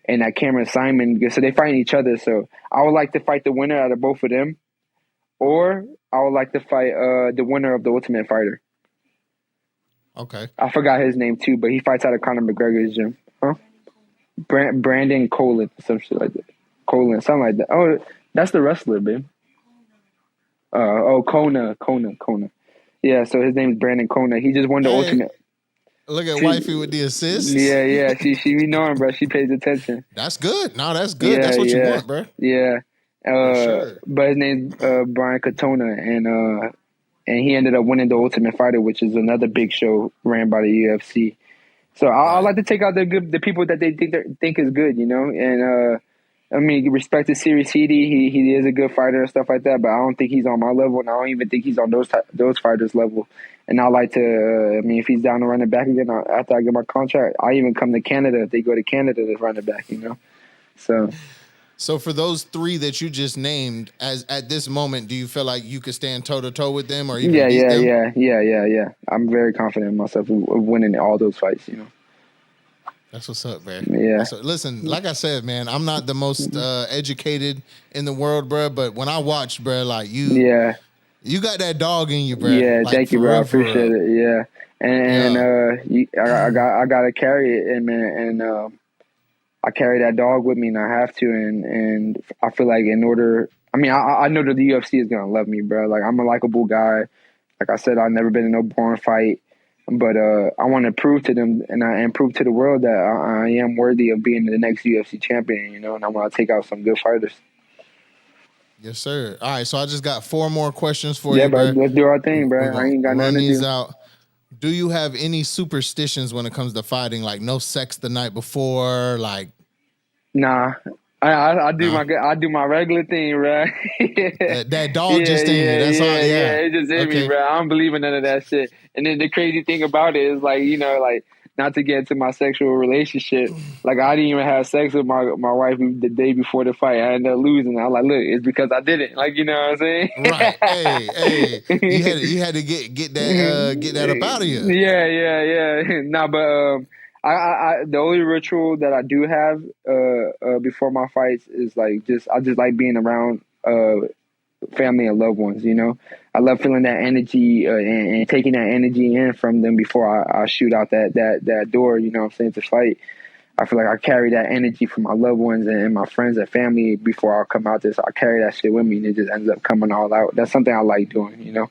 And that Cameron Simon, so they fighting each other. So I would like to fight the winner out of both of them, or I would like to fight the winner of the Ultimate Fighter. Okay. I forgot his name too, but he fights out of Conor McGregor's gym. Huh? Brandon Colin, some shit like that. Colin, something like that. Oh, that's the wrestler, babe. Kona. Yeah, so his name's Brandon Kona. He just won the Ultimate. Look at wifey with the assists. Yeah. She be knowing, bro. She pays attention. That's good. No, that's good. That's what you want, bro. Yeah. Sure. But his name's Brian Katona, and he ended up winning the Ultimate Fighter, which is another big show ran by the UFC. So I like to take out the people that they think is good, you know. And I mean, respect to Siri CD, he is a good fighter and stuff like that. But I don't think he's on my level, and I don't even think he's on those fighters' level. And I like to, I mean, if he's down to run it back again after I get my contract, I even come to Canada if they go to Canada to run it back, you know. So for those three that you just named, at this moment, do you feel like you could stand toe to toe with them, or even beat them? Yeah. I'm very confident in myself of winning all those fights, you know. That's what's up, man. Yeah. Listen, like I said, man, I'm not the most educated in the world, bro. But when I watch, bro, like you got that dog in you, bro. Yeah, like, thank you, bro. I appreciate it. Yeah, and I gotta carry it, and I carry that dog with me, and I have to, and I feel like in order, I mean, I know that the UFC is gonna love me, bro. Like, I'm a likable guy. Like I said, I've never been in no boring fight. But I want to prove to them and prove to the world that I am worthy of being the next UFC champion, you know, and I want to take out some good fighters. Yes, sir. All right, so I just got 4 more questions for you, Yeah, bro. bro. Let's do our thing, bro. I ain't got nothing to do. Out. Do you have any superstitions when it comes to fighting? Like no sex the night before? Like, nah. I do my regular thing, bro. That dog just in you. That's all. Yeah. It just in me, bro. I don't believe in none of that shit. And then the crazy thing about it is, like, you know, like, not to get into my sexual relationship, like, I didn't even have sex with my wife the day before the fight. I ended up losing. I was like, look, it's because I didn't. Like, you know what I'm saying? Right. Hey, you had to get that up out of you. Yeah. Nah, but I the only ritual that I do have before my fights is like I just like being around family and loved ones. You know, I love feeling that energy and taking that energy in from them before I shoot out that door. You know what I'm saying, to fight. I feel like I carry that energy from my loved ones and my friends and family before I come out there. So I carry that shit with me, and it just ends up coming all out. That's something I like doing. You know.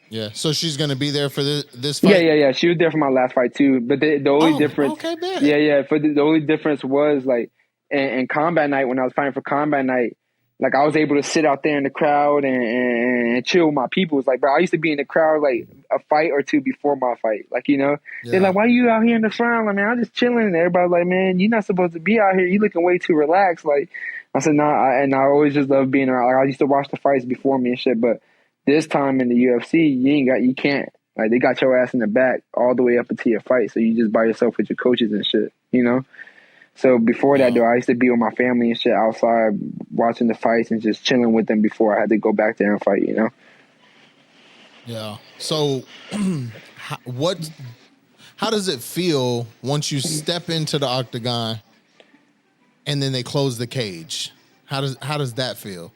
Yeah, so she's gonna be there for this fight. Yeah. She was there for my last fight too. But the only difference, okay, bet. yeah. For the only difference was like in combat night, when I was fighting for combat night, like I was able to sit out there in the crowd and chill with my people. It's like, bro, I used to be in the crowd like a fight or two before my fight. Like, you know, they're like, why are you out here in the front? Like, man, I'm just chilling. And everybody's like, man, you're not supposed to be out here. You looking way too relaxed. Like, I said, nah, and I always just love being around. Like, I used to watch the fights before me and shit, but this time in the UFC, you can't. Like, they got your ass in the back all the way up until your fight, so you just by yourself with your coaches and shit, you know? So before that, though, I used to be with my family and shit outside watching the fights and just chilling with them before I had to go back there and fight, you know? Yeah. So how does it feel once you step into the octagon and then they close the cage? How does that feel?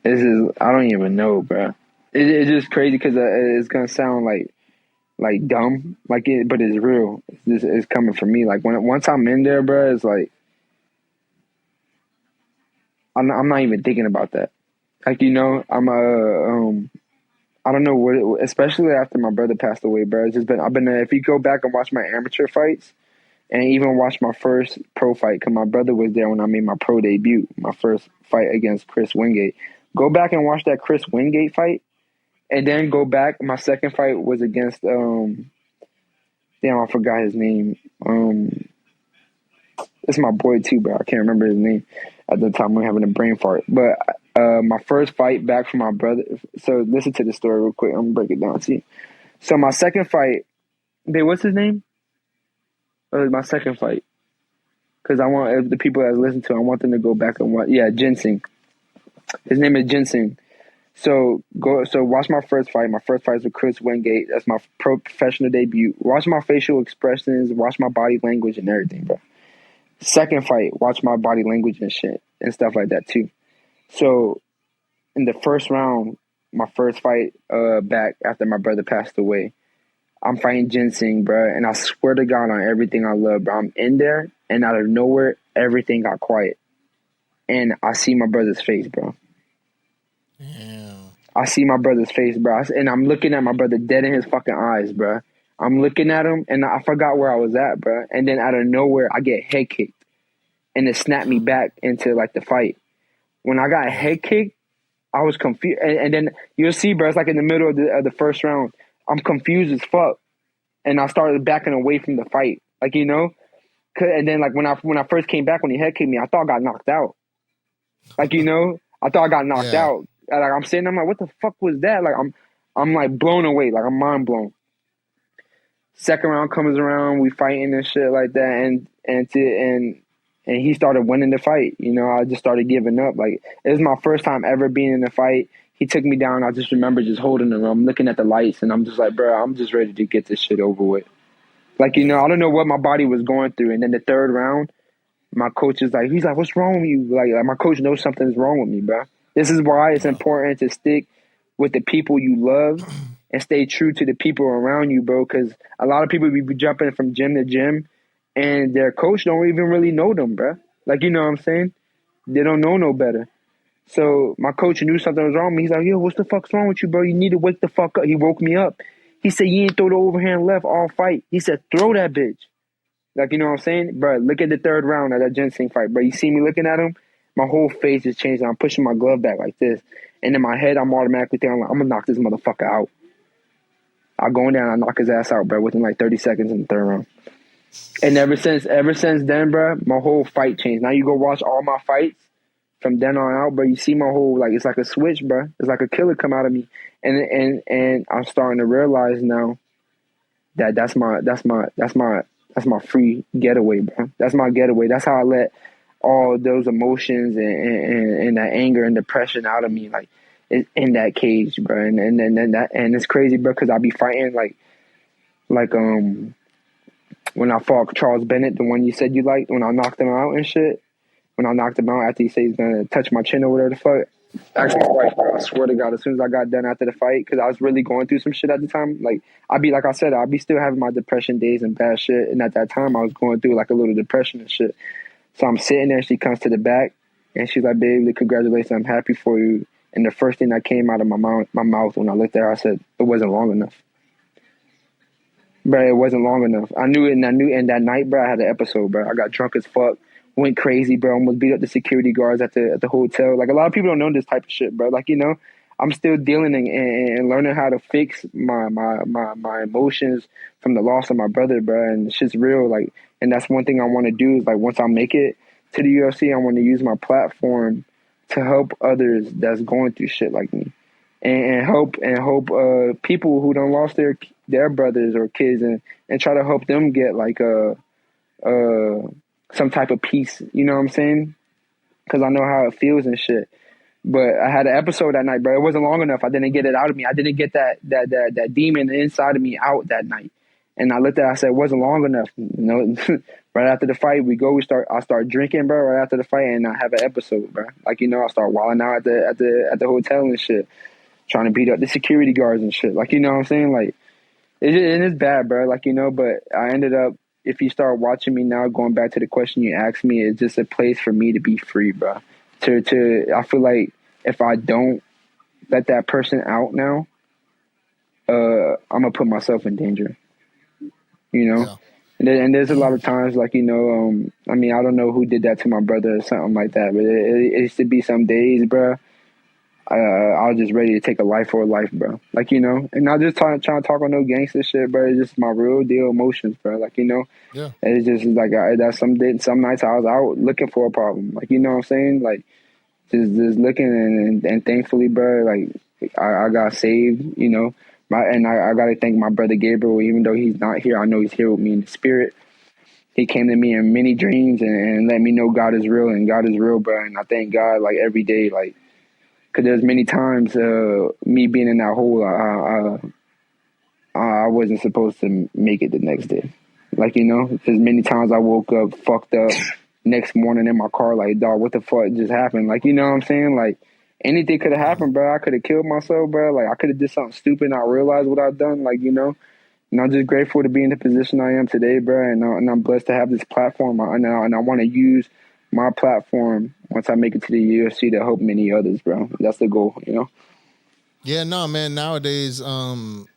I don't even know, bro. It's just crazy because it's gonna sound like dumb, but it's real. It's coming from me. Like once I'm in there, bro, it's like I'm not even thinking about that. Like, you know, I don't know what, especially after my brother passed away, bro. It's just I've been if you go back and watch my amateur fights and even watch my first pro fight, because my brother was there when I made my pro debut, my first fight against Chris Wingate. Go back and watch that Chris Wingate fight, and then go back. My second fight was against damn, I forgot his name. It's my boy too, bro. I can't remember his name at the time. I'm having a brain fart. But my first fight back from my brother. So listen to the story real quick. I'm gonna break it down to you. So my second fight, what's his name? My second fight, because I want the people that listen to, I want them to go back and watch. Yeah, Ginseng. His name is Ginseng. So watch my first fight. My first fight is with Chris Wingate. That's my professional debut. Watch my facial expressions. Watch my body language and everything, bro. Second fight, watch my body language and shit and stuff like that too. So in the first round, my first fight back after my brother passed away, I'm fighting Ginseng, bro, and I swear to God on everything I love, bro. I'm in there, and out of nowhere, everything got quiet, and I see my brother's face, bro. Damn. I see my brother's face, bro, and I'm looking at my brother dead in his fucking eyes, bro. I'm looking at him, and I forgot where I was at, bro. And then out of nowhere, I get head kicked, and it snapped me back into like the fight. When I got head kicked, I was confused, and then you'll see, bro. It's like in the middle of the first round. I'm confused as fuck, and I started backing away from the fight, like, you know. And then like when I first came back, when he head kicked me, I thought I got knocked out, like, you know. I thought I got knocked out. Like, I'm sitting, I'm like, what the fuck was that? Like, I'm like blown away, like I'm mind blown. Second round comes around, we fighting and shit like that, and he started winning the fight. You know, I just started giving up. Like, it was my first time ever being in a fight. He took me down. I just remember just holding him. I'm looking at the lights, and I'm just like, bro, I'm just ready to get this shit over with. Like, you know, I don't know what my body was going through. And then the third round, my coach is like, he's like, what's wrong with you? Like my coach knows something's wrong with me, bro. This is why it's important to stick with the people you love and stay true to the people around you, bro. Because a lot of people be jumping from gym to gym, and their coach don't even really know them, bro. Like, you know what I'm saying? They don't know no better. So my coach knew something was wrong with me. He's like, yo, what's the fuck's wrong with you, bro? You need to wake the fuck up. He woke me up. He said, you ain't throw the overhand left all fight. He said, throw that bitch. Like, you know what I'm saying? Bro, look at the third round of that Ginseng fight, bro. You see me looking at him? My whole face is changing. I'm pushing my glove back like this. And in my head, I'm automatically thinking, I'm going to knock this motherfucker out. I go in there and I knock his ass out, bro, within like 30 seconds in the third round. And ever since then, bro, my whole fight changed. Now you go watch all my fights from then on out, bro. You see my whole, like, it's like a switch, bro. It's like a killer come out of me, and I'm starting to realize now that that's my free getaway, bro. That's my getaway. That's how I let all those emotions and that anger and depression out of me, like, in that cage, bro. And it's crazy, bro, because I be fighting like when I fought Charles Bennett, the one you said you liked, when I knocked him out and shit. When I knocked him out after he said he's gonna touch my chin or whatever the fuck. Ask my wife, bro. I swear to God, as soon as I got done after the fight, because I was really going through some shit at the time. Like I said, I'd be still having my depression days and bad shit. And at that time, I was going through like a little depression and shit. So I'm sitting there. She comes to the back and she's like, "Babe, congratulations. I'm happy for you." And the first thing that came out of my mouth when I looked at her, I said, "It wasn't long enough." Bro, it wasn't long enough. I knew it, and that night, bro, I had an episode, bro. I got drunk as fuck, went crazy, bro. Almost beat up the security guards at the hotel. Like, a lot of people don't know this type of shit, bro. Like, I'm still dealing and learning how to fix my emotions from the loss of my brother, bro. And it's just real, like, and that's one thing I want to do is, like, once I make it to the UFC, I want to use my platform to help others that's going through shit like me, and help people who done lost their brothers or kids, and try to help them get like some type of peace. You know what I'm saying? Because I know how it feels and shit. But I had an episode that night, bro. It wasn't long enough. I didn't get it out of me. I didn't get that demon inside of me out that night. And I looked at it, I said, it wasn't long enough. Right after the fight, I start drinking, bro, right after the fight, and I have an episode, bro. Like, I start wilding out at the hotel and shit, trying to beat up the security guards and shit. Like, you know what I'm saying? Like, it's bad, bro. Like, but I ended up, if you start watching me now, going back to the question you asked me, it's just a place for me to be free, bro. I feel like if I don't let that person out now, I'm gonna put myself in danger. Yeah. And there's a lot of times, like, I mean, I don't know who did that to my brother or something like that, but it used to be some days, bro. I was just ready to take a life for a life, bro. Like, and not just trying to talk on no gangster shit, bro. It's just my real deal emotions, bro. Like, Yeah. It's just like that's some nights I was out looking for a problem. Like, you know what I'm saying? Like, just looking and thankfully, bro, like I got saved, I got to thank my brother Gabriel, even though he's not here. I know he's here with me in the spirit. He came to me in many dreams and let me know God is real, and God is real, bro. And I thank God, like, every day, like, because there's many times me being in that hole, I wasn't supposed to make it the next day. Like, there's many times I woke up fucked up next morning in my car, like, dog, what the fuck just happened? Like, you know what I'm saying? Like, anything could have happened, bro. I could have killed myself, bro. Like, I could have did something stupid and I realized what I've done, like, And I'm just grateful to be in the position I am today, bro. And I'm blessed to have this platform. And I want to use my platform once I make it to the UFC to help many others, bro. That's the goal, Yeah, no, man. Nowadays,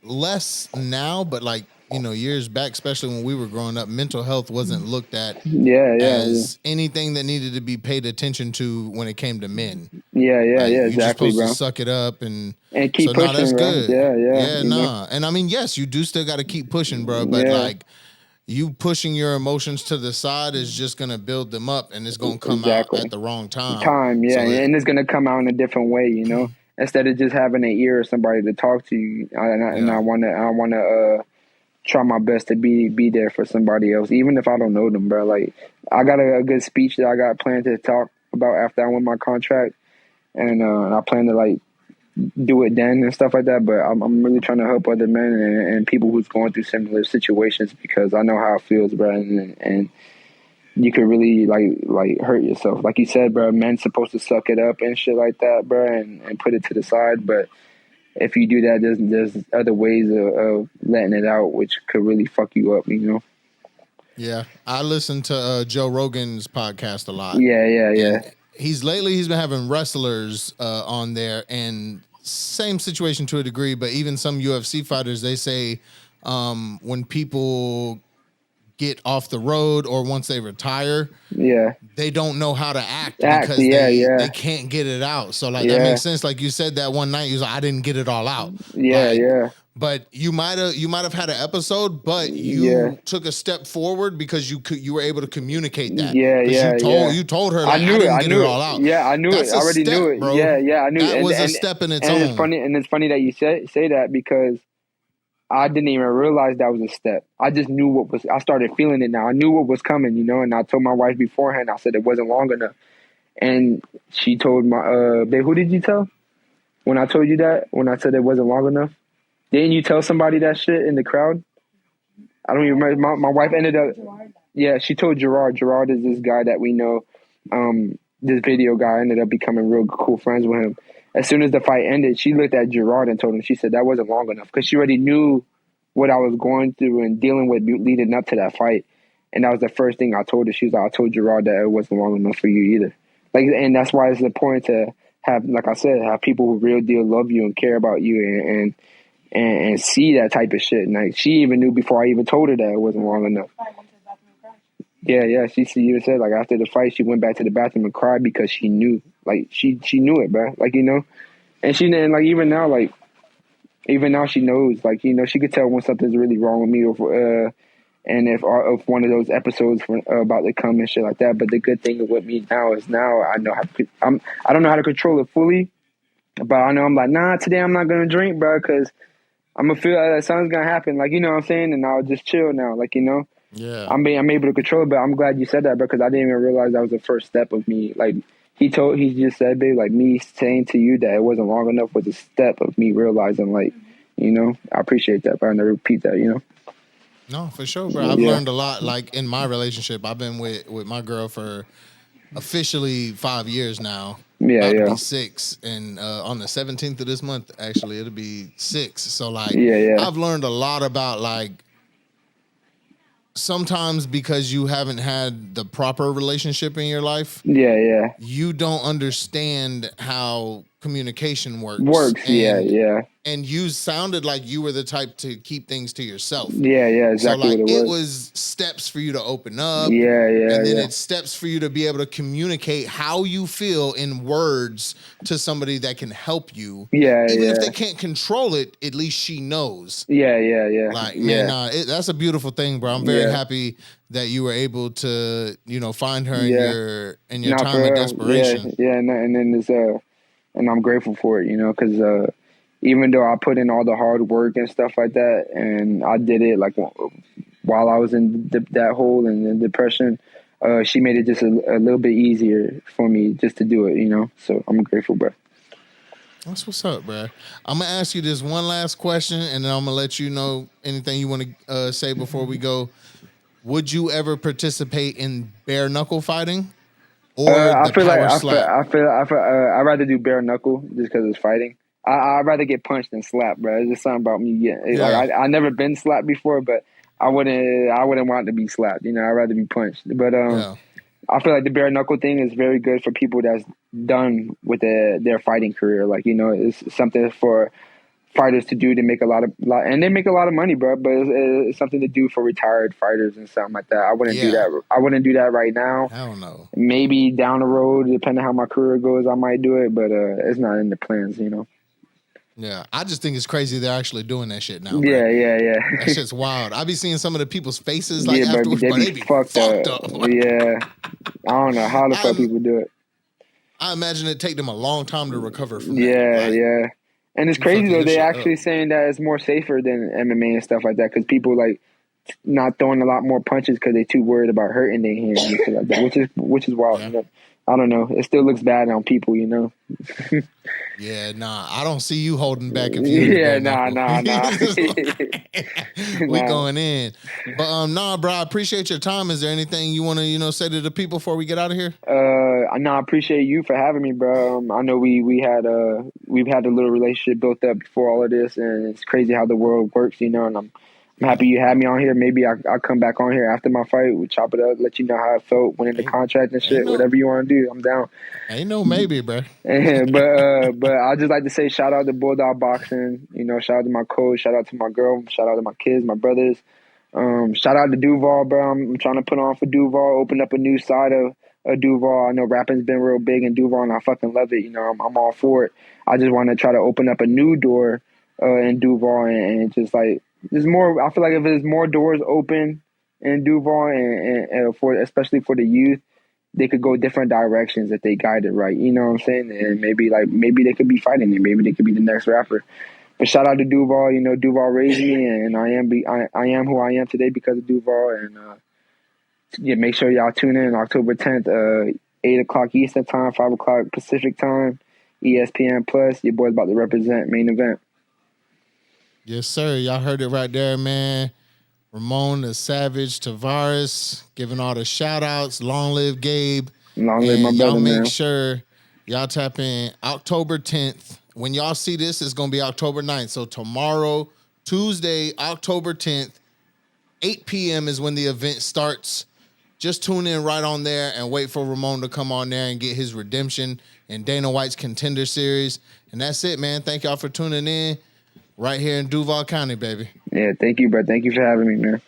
less now, but like, years back, especially when we were growing up, mental health wasn't looked at as anything that needed to be paid attention to when it came to men. Yeah, like, exactly, you're just supposed bro. to suck it up and keep pushing, that's bro. good. Yeah, nah. And I mean, yes, you do still got to keep pushing, bro. But like, you pushing your emotions to the side is just gonna build them up, and it's gonna come out at the wrong time. And it's gonna come out in a different way, Instead of just having an ear or somebody to talk to you, and I wanna try my best to be there for somebody else, even if I don't know them, bro. Like, I got a good speech that I got planned to talk about after I win my contract, and I plan to, like, do it then and stuff like that. But I'm really trying to help other men and people who's going through similar situations, because I know how it feels, bro, and you could really like hurt yourself. Like you said, bro, men's supposed to suck it up and shit like that, bro, and put it to the side. But if you do that, there's other ways of letting it out, which could really fuck you up, Yeah, I listen to Joe Rogan's podcast a lot. Yeah. And he's been having wrestlers on there, and same situation to a degree, but even some UFC fighters, they say when people get off the road or once they retire, they don't know how to act because they can't get it out. So like that makes sense. Like you said that one night, you was like, I didn't get it all out. But you might have had an episode, but you took a step forward because you were able to communicate that. You told her, like, I didn't get it all out. Yeah, I knew it. I already knew it, bro. Yeah, I knew it. That was a step in its own. It's funny that you say that, because I didn't even realize that was a step. I just knew I started feeling it now. I knew what was coming, and I told my wife beforehand, I said it wasn't long enough. And she told my, babe, who did you tell? When I told you that, when I said it wasn't long enough? Didn't you tell somebody that shit in the crowd? I don't even remember. My wife ended up, she told Gerard. Gerard is this guy that we know. This video guy, ended up becoming real cool friends with him. As soon as the fight ended, she looked at Gerard and told him, she said that wasn't long enough, because she already knew what I was going through and dealing with leading up to that fight. And that was the first thing I told her. She was like, I told Gerard that it wasn't long enough for you either. And that's why it's important to have, like I said, have people who real deal love you and care about you and see that type of shit. And like, she even knew before I even told her that it wasn't long enough. Yeah. She even said, like, after the fight, she went back to the bathroom and cried because she knew. Like, she knew it, bro. Like, and like, even now she knows. Like, she could tell when something's really wrong with me, or and if one of those episodes are about to come and shit like that. But the good thing with me now is I know I don't know how to control it fully, but I know I'm like, nah, today I'm not gonna drink, bro, because I'm gonna feel that something's gonna happen. Like, you know what I'm saying? And I'll just chill now. Like, yeah, I'm able to control it. But I'm glad you said that, because I didn't even realize that was the first step of me. Like, he just said, babe, like, me saying to you that it wasn't long enough was a step of me realizing, like, I appreciate that, but I never repeat that, No, for sure, bro. I've learned a lot. Like, in my relationship, I've been with my girl for officially 5 years now. About to be 6, and on the 17th of this month, actually, it'll be 6. So, like, I've learned a lot about, like, sometimes because you haven't had the proper relationship in your life, you don't understand how communication works. And you sounded like you were the type to keep things to yourself. Exactly. So, like, what it was steps for you to open up. And then it's steps for you to be able to communicate how you feel in words to somebody that can help you. Even if they can't control it, at least she knows. Like, man, that's a beautiful thing, bro. I'm very happy that you were able to, find her in your time of desperation. And then there's and I'm grateful for it, because even though I put in all the hard work and stuff like that, and I did it like while I was in that hole and the depression, she made it just a little bit easier for me just to do it, So I'm grateful, bro. That's what's up, bro. I'm gonna ask you this one last question, and then I'm gonna let you know anything you want to say before we go. Would you ever participate in bare knuckle fighting? Or I'd rather do bare knuckle just because it's fighting. I'd rather get punched than slapped, bro. It's just something about me getting like I never been slapped before, but I wouldn't want to be slapped. I'd rather be punched. But I feel like the bare knuckle thing is very good for people that's done with their fighting career. Like, it's something for fighters to do to make a lot, and they make a lot of money, bro. But it's something to do for retired fighters and something like that. I wouldn't do that. I wouldn't do that right now. I don't know. Maybe down the road, depending on how my career goes, I might do it. But it's not in the plans, Yeah, I just think it's crazy they're actually doing that shit now. Yeah. That shit's wild. I be seeing some of the people's faces like afterwards, but they be fucked up. Yeah, I don't know how the fuck people do it. I imagine it take them a long time to recover from that. Yeah. And it's crazy though. They actually saying that it's more safer than MMA and stuff like that, because people like not throwing a lot more punches because they're too worried about hurting their hands and shit like that, which is wild. Yeah. I don't know. It still looks bad on people, Yeah, nah. I don't see you holding back if you. Nah. We going in, but nah, bro. I appreciate your time. Is there anything you want to say to the people before we get out of here? I appreciate you for having me, bro. I know we've had a little relationship built up before all of this, and it's crazy how the world works, and I'm happy you had me on here. Maybe I'll come back on here after my fight. We chop it up, let you know how it felt, winning the contract and shit. Whatever you want to do, I'm down. Ain't no maybe, bro. But I'd just like to say shout out to Bulldog Boxing. Shout out to my coach. Shout out to my girl. Shout out to my kids, my brothers. Shout out to Duval, bro. I'm trying to put on for Duval. Open up a new side of Duval. I know rapping's been real big in Duval, and I fucking love it. I'm all for it. I just want to try to open up a new door in Duval, and just like there's more. I feel like if there's more doors open in Duval, and for especially for the youth, they could go different directions if they guide it right. You know what I'm saying? And maybe they could be fighting it. Maybe they could be the next rapper. But shout out to Duval. You know, Duval raised me, and I am who I am today because of Duval. And yeah, make sure y'all tune in October 10th, 8 o'clock Eastern time, 5 o'clock Pacific time, ESPN Plus. Your boy's about to represent main event. Yes, sir. Y'all heard it right there, man. Ramon the Savage Taveras giving all the shout outs. Long live Gabe. Long live my brother, y'all make man. sure y'all tap in October 10th. When y'all see this, it's going to be October 9th. So tomorrow, Tuesday, October 10th, 8 p.m. is when the event starts. Just tune in right on there and wait for Ramon to come on there and get his redemption in Dana White's Contender Series. And that's it, man. Thank y'all for tuning in right here in Duval County, baby. Yeah, thank you, bro. Thank you for having me, man.